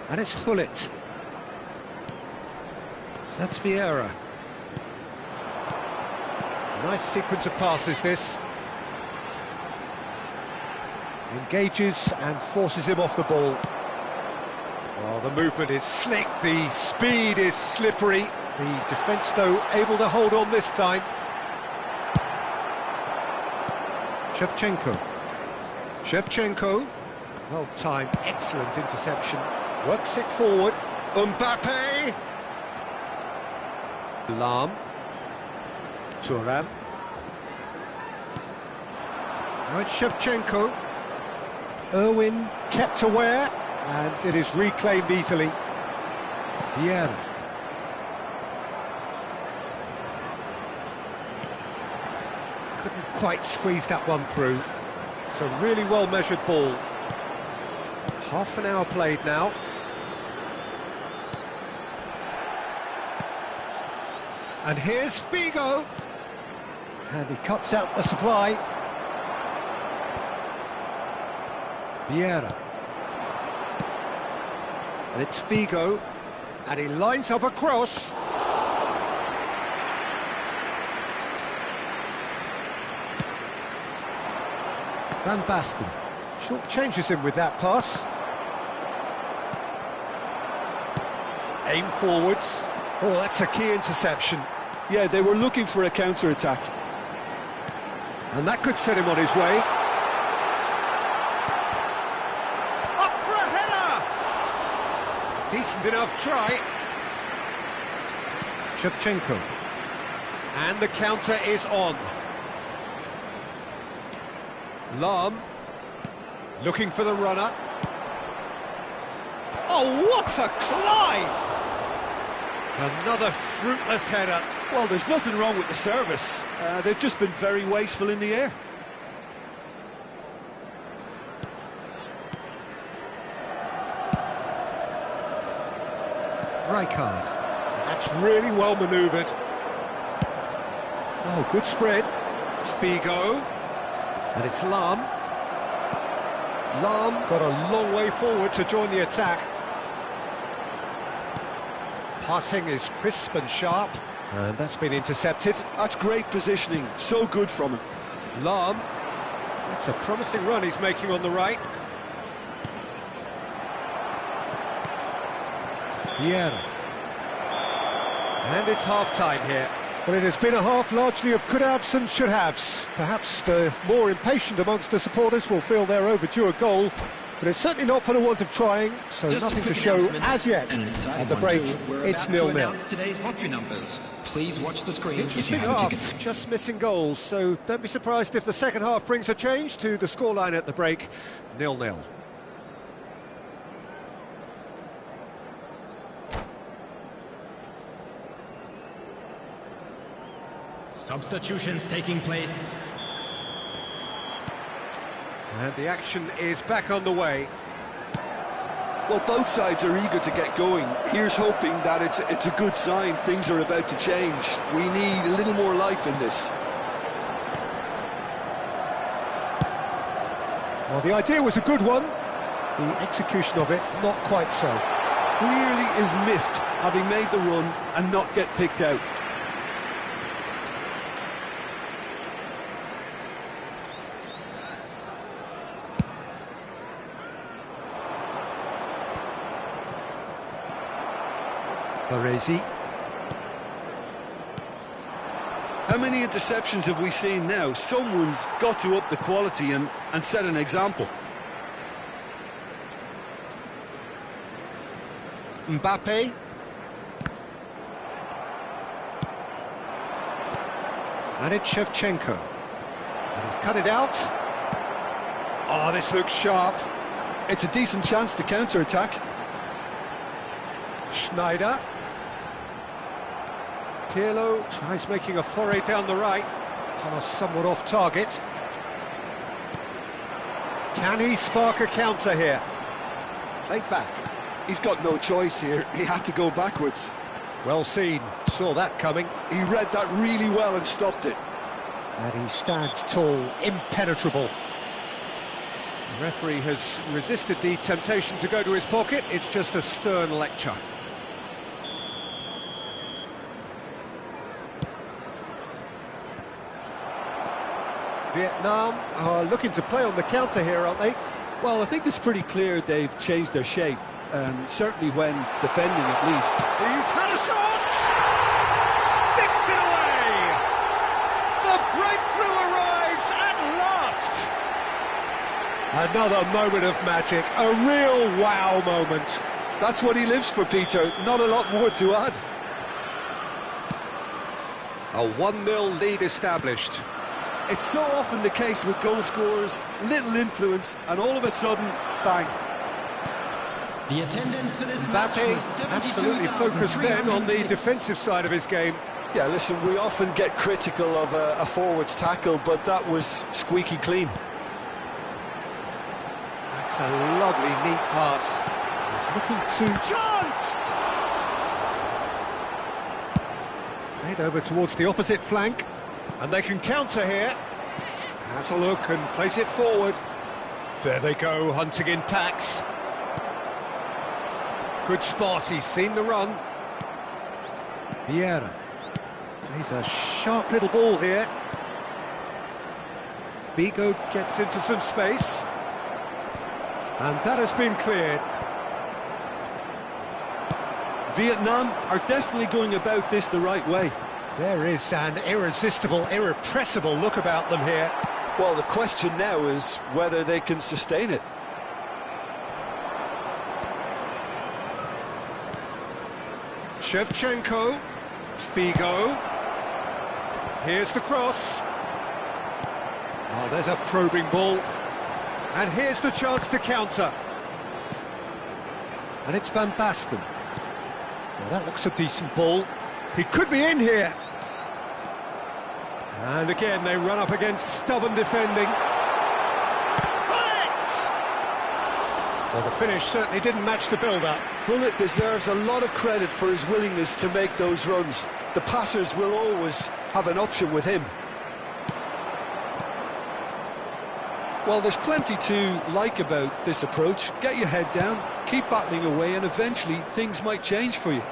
And it's Gullit. That's Vieira. Nice sequence of passes, this. Engages and forces him off the ball. Oh, the movement is slick, the speed is slippery. The defence, though, able to hold on this time. Shevchenko. Well timed, excellent interception. Works it forward. Mbappe. Lahm. Thuram. Now it's Shevchenko. Irwin kept aware, and it is reclaimed easily. Vieira. Couldn't quite squeeze that one through. It's a really well-measured ball. Half an hour played now. And here's Figo. And he cuts out the supply. Vieira. And it's Figo. And he lines up a cross. Van Basten. Short changes him with that pass. Aim forwards. Oh, that's a key interception. Yeah, they were looking for a counter-attack. And that could set him on his way. Up for a header! Decent enough try. Shevchenko. And the counter is on. Lahm. Looking for the runner. Oh, what a climb! Another fruitless header. Well, there's nothing wrong with the service. They've just been very wasteful in the air. Rijkaard. That's really well manoeuvred. Oh, good spread. Figo. And it's Lahm. Lahm got a long way forward to join the attack. Passing is crisp and sharp. And that's been intercepted. That's great positioning, so good from him. Lahm. That's a promising run he's making on the right. Vieira. And it's half-time here. Well, it has been a half largely of could-haves and should-haves. Perhaps the more impatient amongst the supporters will feel they're overdue a goal, but it's certainly not for the want of trying, so Just nothing a to quick show announcement. as yet. At the break, it's 0-0. Today's lottery numbers. Please watch the screen. Interesting half, just missing goals, so don't be surprised if the second half brings a change to the scoreline at the break, 0-0. Substitutions taking place. And the action is back on the way. Well, both sides are eager to get going. Here's hoping that it's a good sign things are about to change. We need a little more life in this. Well, the idea was a good one. The execution of it, not quite so. Clearly is miffed, having made the run and not get picked out. Baresi. How many interceptions have we seen now? Someone's got to up the quality and set an example. Mbappe. And it's Shevchenko. And he's cut it out. Oh, this looks sharp. It's a decent chance to counter-attack. Schneider. Pirlo tries making a foray down the right. Pass somewhat off target. Can he spark a counter here? Played back. He's got no choice here. He had to go backwards. Well seen. Saw that coming. He read that really well and stopped it. And he stands tall, impenetrable. The referee has resisted the temptation to go to his pocket. It's just a stern lecture. Vietnam are looking to play on the counter here, aren't they? Well, I think it's pretty clear they've changed their shape. Certainly when defending, at least. He's had a shot! Sticks it away! The breakthrough arrives at last! Another moment of magic, a real wow moment. That's what he lives for, Peter. Not a lot more to add. A 1-0 lead established. It's so often the case with goal scorers, little influence, and all of a sudden, bang. The attendance for this match was Mbappe absolutely focused then on the defensive side of his game. Yeah, listen, we often get critical of a forward's tackle, but that was squeaky clean. That's a lovely, neat pass. He's looking to... Chance! Played over towards the opposite flank. And they can counter here. Has a look and plays it forward. There they go, hunting in packs. Good spot, he's seen the run. Vieira. Plays a sharp little ball here. Bigo gets into some space. And that has been cleared. Vietnam are definitely going about this the right way. There is an irresistible, irrepressible look about them here. Well, the question now is whether they can sustain it. Shevchenko, Figo, here's the cross. Oh, there's a probing ball. And here's the chance to counter. And it's Van Basten. Now that looks a decent ball. He could be in here. And again, they run up against stubborn defending. Well, the finish certainly didn't match the build-up. Bullet deserves a lot of credit for his willingness to make those runs. The passers will always have an option with him. Well, there's plenty to like about this approach. Get your head down, keep battling away, and eventually things might change for you.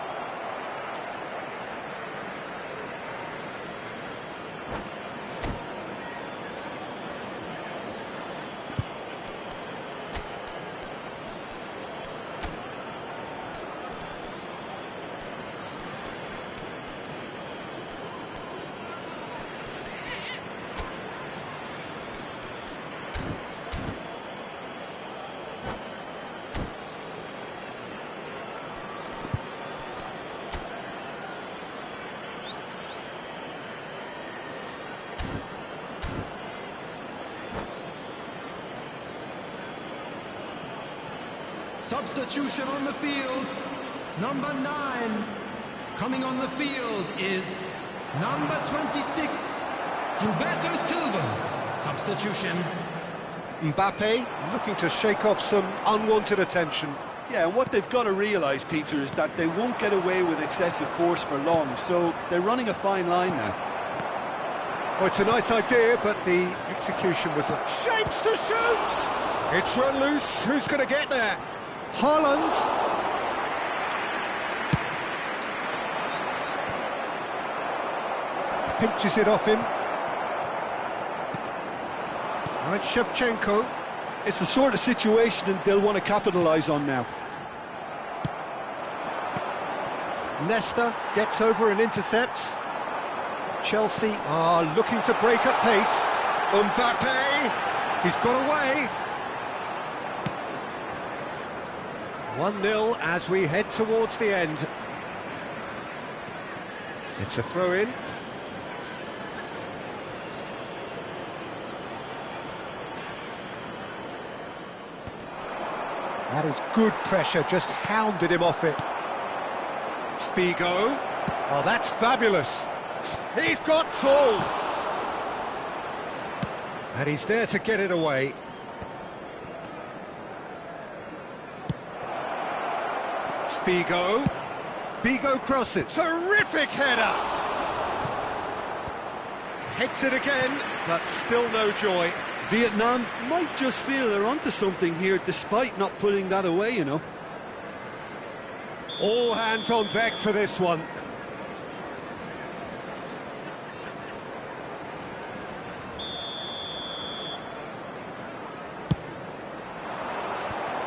Substitution on the field. Number 9. Coming on the field is number 26. Huberto Silva. Substitution. Mbappe looking to shake off some unwanted attention. Yeah, and what they've got to realise, Peter, is that they won't get away with excessive force for long, so they're running a fine line now. Oh, it's a nice idea, but the execution was like... Shapes to shoot! It's run loose. Who's going to get there? Haaland. Pinches it off him. Now it's Shevchenko. It's the sort of situation that they'll want to capitalise on now. Nesta gets over and intercepts. Chelsea are looking to break at pace. Mbappe, he's got away. 1-0 as we head towards the end. It's a throw-in. That is good pressure, just hounded him off it. Figo. Oh, that's fabulous. He's got full. And he's there to get it away. Figo. Figo crosses. Terrific header. Heads it again, but still no joy. Vietnam might just feel they're onto something here, despite not putting that away, you know. All hands on deck for this one.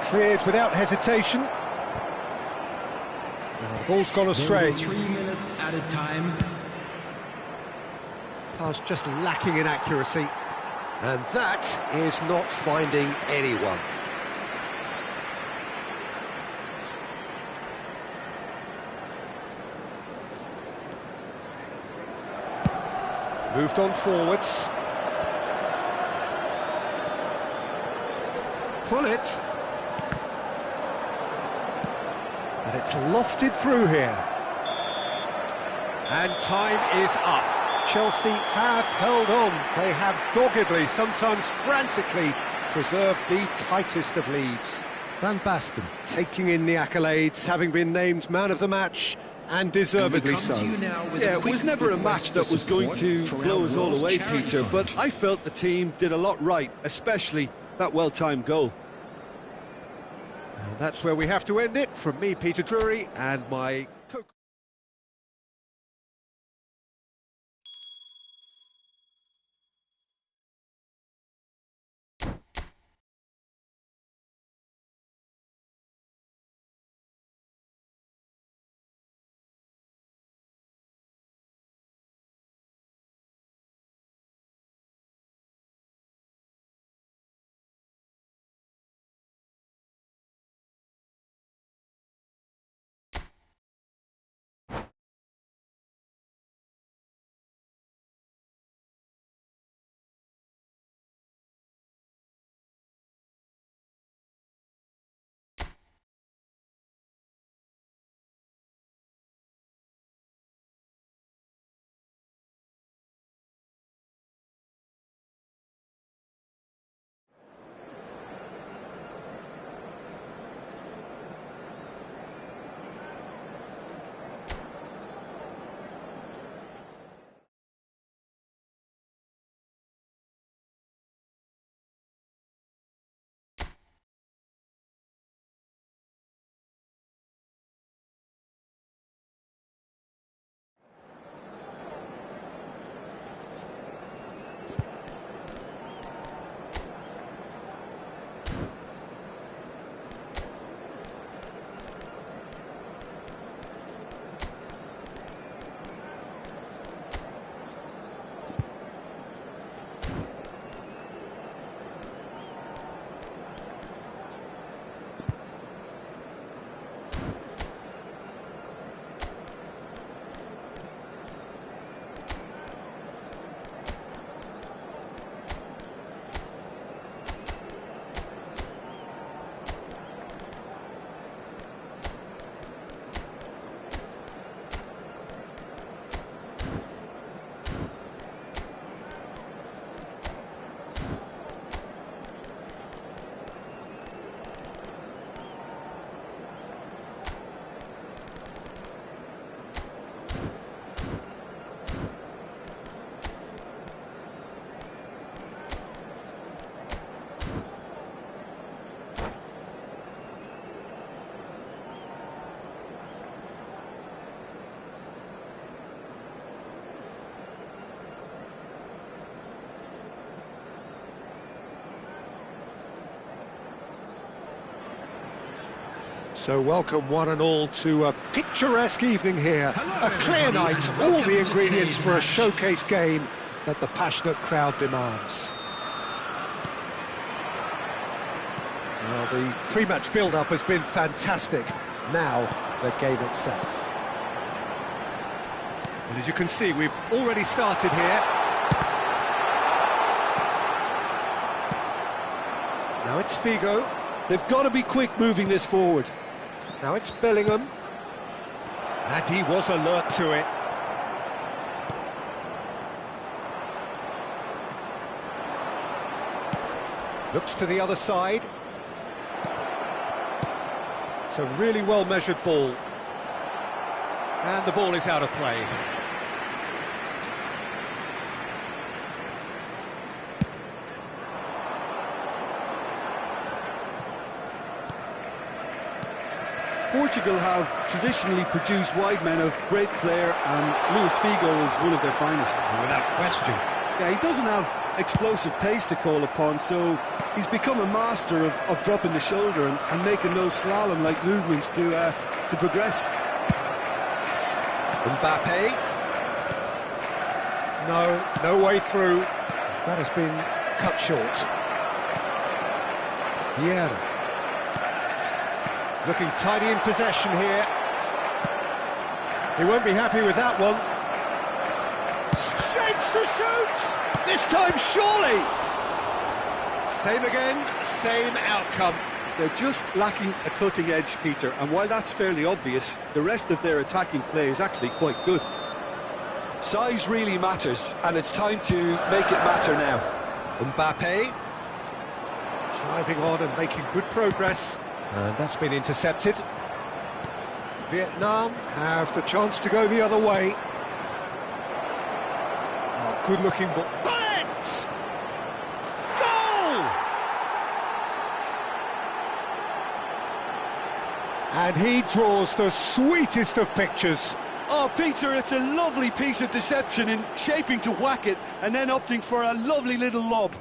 Cleared without hesitation. Oh, the ball's gone astray. 3 minutes added time. Pass just lacking in accuracy. And that is not finding anyone. Moved on forwards. pull it. And it's lofted through here. And time is up. Chelsea have held on. They have doggedly, sometimes frantically, preserved the tightest of leads. Van Basten taking in the accolades, having been named man of the match, and deservedly so. Yeah, it was never a match that was going to blow us all away, Peter, but I felt the team did a lot right, especially that well-timed goal. And that's where we have to end it. From me, Peter Drury, and my co So welcome one and all to a picturesque evening here. A clear night, all the ingredients for a showcase game that the passionate crowd demands. Well, the pre-match build-up has been fantastic. Now, the game itself. And as you can see, we've already started here. Now it's Figo. They've got to be quick moving this forward. Now it's Bellingham. And he was alert to it. Looks to the other side. It's a really well-measured ball. And the ball is out of play. Portugal have traditionally produced wide men of great flair, and Luis Figo is one of their finest. Without question. Yeah, he doesn't have explosive pace to call upon, so he's become a master of dropping the shoulder and making those slalom-like movements to progress. Mbappe. No way through. That has been cut short. Vieira. Looking tidy in possession here. He won't be happy with that one. Shapes to shoot! This time, surely! Same again, same outcome. They're just lacking a cutting edge, Peter, and while that's fairly obvious, the rest of their attacking play is actually quite good. Size really matters, and it's time to make it matter now. Mbappe driving on and making good progress, and that's been intercepted. Vietnam have the chance to go the other way. Oh, good looking ball. Bullet! Goal! And he draws the sweetest of pictures. Oh, Peter, it's a lovely piece of deception in shaping to whack it and then opting for a lovely little lob.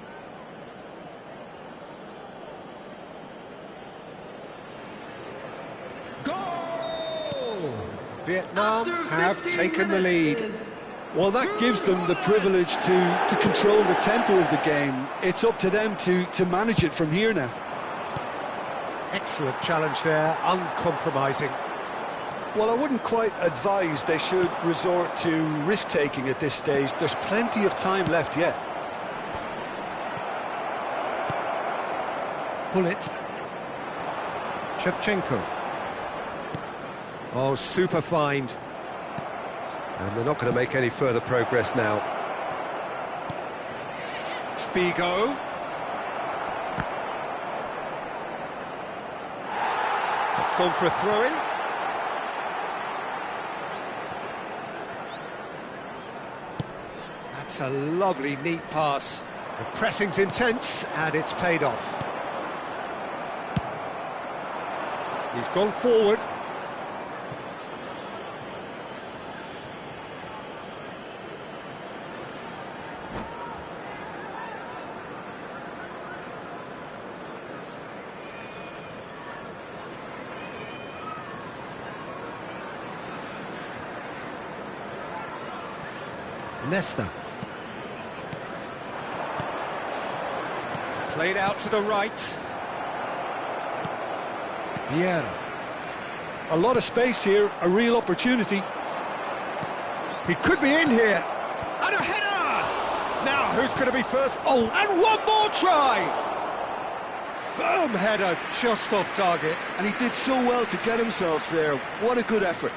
Vietnam have taken the lead. Well, that gives them the privilege to control the tempo of the game. It's up to them to manage it from here now. Excellent challenge there, uncompromising. Well, I wouldn't quite advise they should resort to risk-taking at this stage. There's plenty of time left yet. Bullet. Shevchenko. Oh, super find. And they're not going to make any further progress now. Figo. It's gone for a throw-in. That's a lovely, neat pass. The pressing's intense, and it's paid off. He's gone forward. Nesta. Played out to the right. Vieira. A lot of space here, a real opportunity. He could be in here. And a header! Now, who's going to be first? Oh, and one more try! Firm header, just off target. And he did so well to get himself there. What a good effort.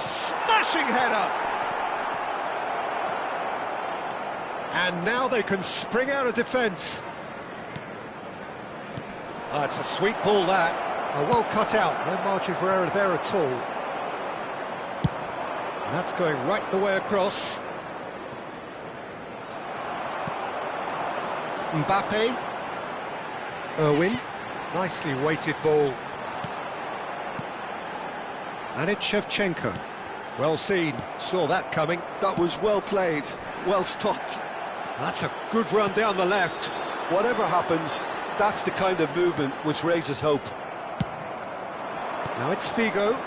Smashing header! And now they can spring out of defence. Oh, it's a sweet ball, that. Oh, well cut out, no margin for error there at all. And that's going right the way across. Mbappe. Irwin. Nicely weighted ball. And it's Shevchenko. Well seen, saw that coming. That was well played, well stopped. That's a good run down the left. Whatever happens, that's the kind of movement which raises hope. Now it's Figo.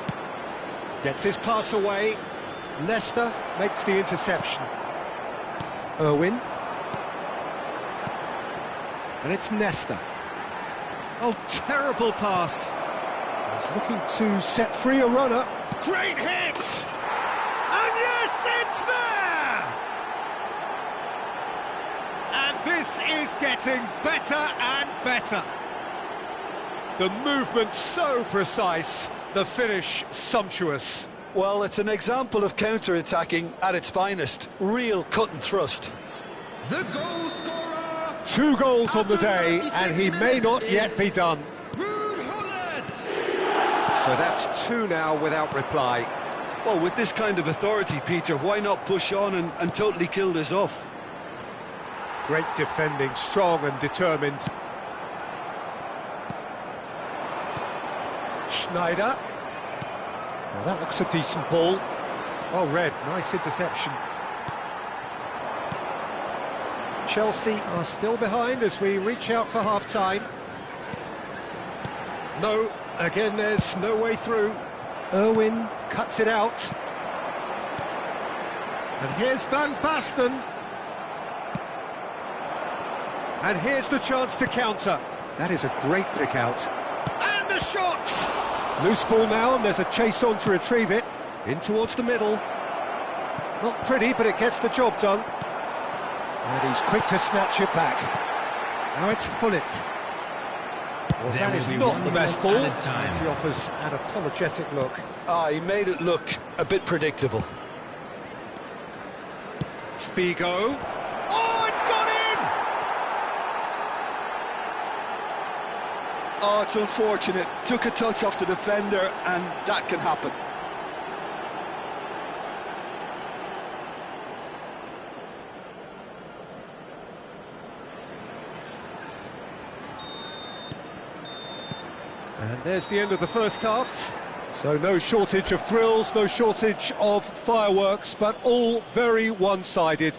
Gets his pass away. Nesta makes the interception. Irwin. And it's Nesta. Oh, terrible pass. He's looking to set free a runner. Great hit! And yes, it's there! And this is getting better and better. The movement so precise, the finish sumptuous. Well, it's an example of counter-attacking at its finest. Real cut and thrust. The goal scorer. 2 goals on the day, and he may not yet be done. So that's 2 now without reply. Well, with this kind of authority, Peter, why not push on and totally kill this off? Great defending, strong and determined. Schneider. Now that looks a decent ball. Oh, Red, nice interception. Chelsea are still behind as we reach out for half-time. No, again there's no way through. Irwin cuts it out. And here's Van Basten. And here's the chance to counter. That is a great pick out. And the shot! Loose ball now, and there's a chase on to retrieve it. In towards the middle. Not pretty, but it gets the job done. And he's quick to snatch it back. Now it's Hullet. Well, that is not the best ball. And he offers an apologetic look. He made it look a bit predictable. Figo. Oh, it's gone in! Oh, it's unfortunate. Took a touch off the defender, and that can happen. And there's the end of the first half. So no shortage of thrills, no shortage of fireworks, but all very one-sided.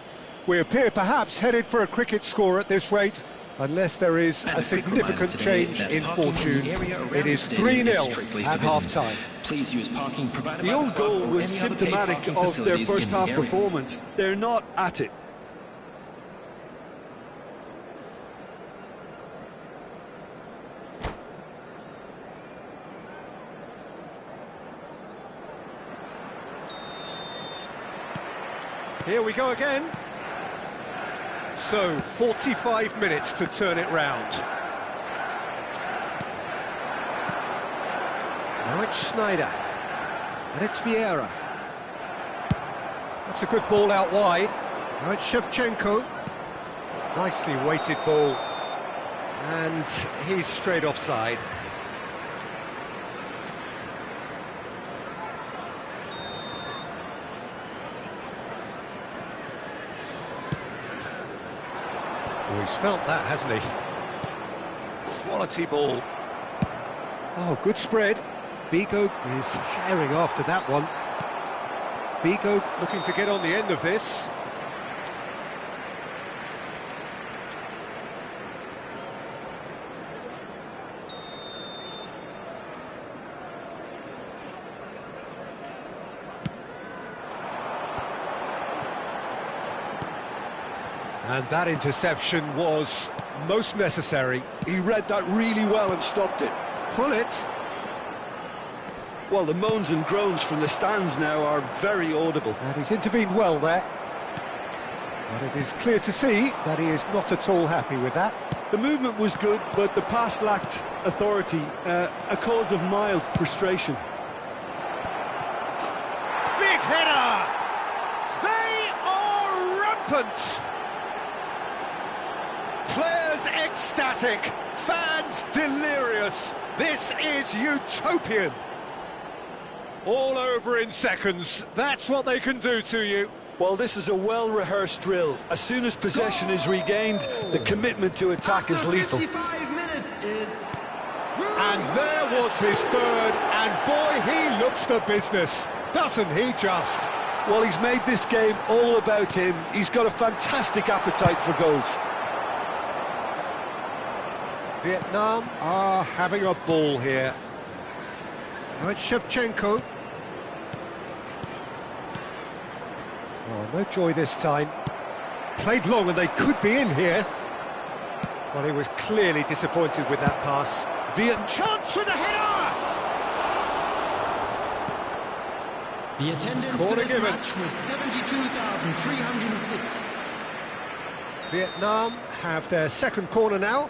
We appear perhaps headed for a cricket score at this rate, unless there is a significant change in fortune. It is 3-0 at half-time. The own goal was symptomatic of their first half performance. They're not at it. Here we go again. So, 45 minutes to turn it round. Now it's Snyder. And it's Vieira. That's a good ball out wide. Now it's Shevchenko. Nicely weighted ball. And he's straight offside. Oh, he's felt that, hasn't he? Quality ball. Oh, good spread. Bigo is herring after that one. Bigo looking to get on the end of this. And that interception was most necessary. He read that really well and stopped it. Hullet. Well, the moans and groans from the stands now are very audible. And he's intervened well there. But it is clear to see that he is not at all happy with that. The movement was good, but the pass lacked authority, a cause of mild frustration. Big header! They are rampant! Players ecstatic, fans delirious. This is utopian. All over in seconds. That's what they can do to you. Well, this is a well-rehearsed drill. As soon as possession is regained, the commitment to attack is lethal. 55 minutes is... And there was his third, and boy, he looks the business, doesn't he just? Well, he's made this game all about him. He's got a fantastic appetite for goals. Vietnam are having a ball here. Now it's Shevchenko. Oh, no joy this time. Played long and they could be in here. Well, he was clearly disappointed with that pass. Vietnam chance for the header! The attendance Corner for this given. match was 72,306. Vietnam have their second corner now.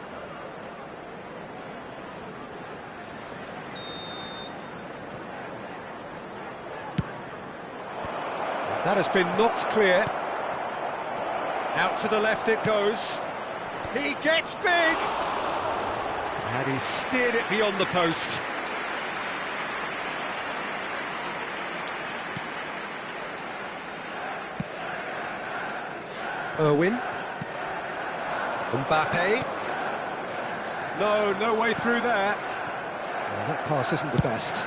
That has been knocked clear. Out to the left it goes. He gets big! And he steered it beyond the post. Irwin. Mbappe. No way through there. Well, that pass isn't the best.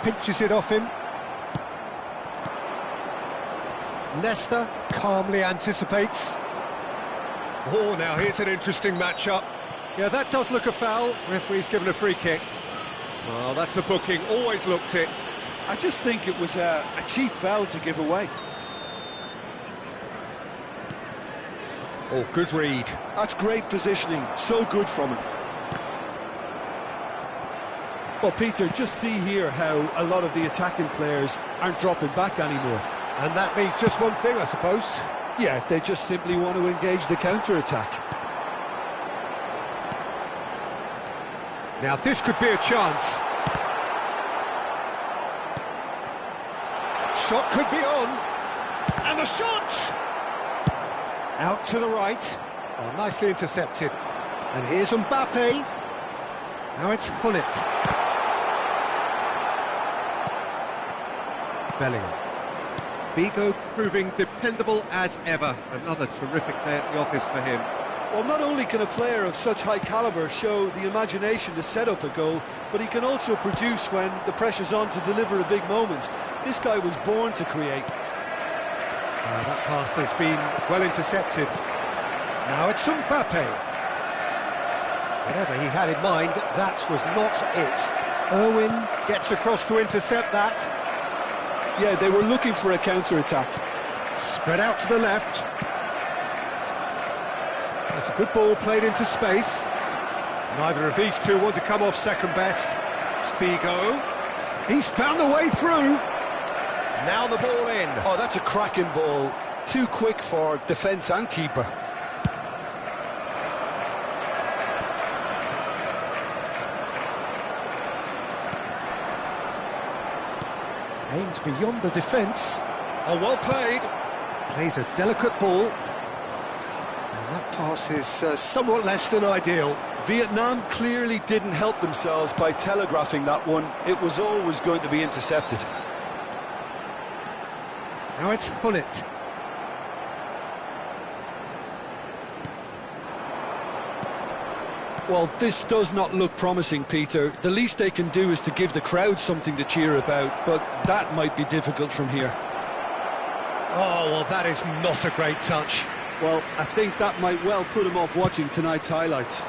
Pinches it off him. Leicester calmly anticipates. Oh, now here's an interesting matchup. Yeah, that does look a foul. Referee's given a free kick. Well, that's a booking, always looked it. I just think it was a cheap foul to give away. Oh, good read. That's great positioning, so good from him. Well, Peter, just see here how a lot of the attacking players aren't dropping back anymore. And that means just one thing, I suppose. Yeah, they just simply want to engage the counter-attack. Now this could be a chance. Shot could be on. And the shot! Out to the right. Oh, nicely intercepted. And here's Mbappe. Now it's Hullet. Bellingham. Bigo proving dependable as ever. Another terrific day at the office for him. Well, not only can a player of such high calibre show the imagination to set up a goal, but he can also produce when the pressure's on to deliver a big moment. This guy was born to create. That pass has been well intercepted. Now it's Mbappe. Whatever he had in mind, that was not it. Irwin gets across to intercept that. Yeah, they were looking for a counter-attack. Spread out to the left. That's a good ball played into space. Neither of these two want to come off second best. Figo. He's found the way through. Now the ball in. Oh, that's a cracking ball. Too quick for defence and keeper. Aims beyond the defence. Oh, well played. Plays a delicate ball. And that pass is somewhat less than ideal. Vietnam clearly didn't help themselves by telegraphing that one. It was always going to be intercepted. Now it's Hullet. Well, this does not look promising, Peter. The least they can do is to give the crowd something to cheer about, but that might be difficult from here. Oh, well, that is not a great touch. Well, I think that might well put him off watching tonight's highlights.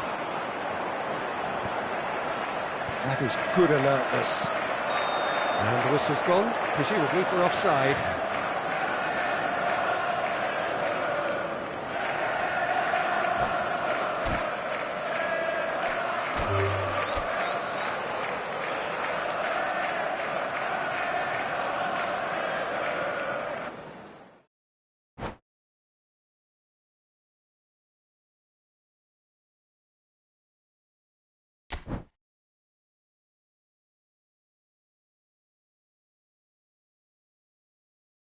That is good alertness. And the whistle's gone, presumably for offside.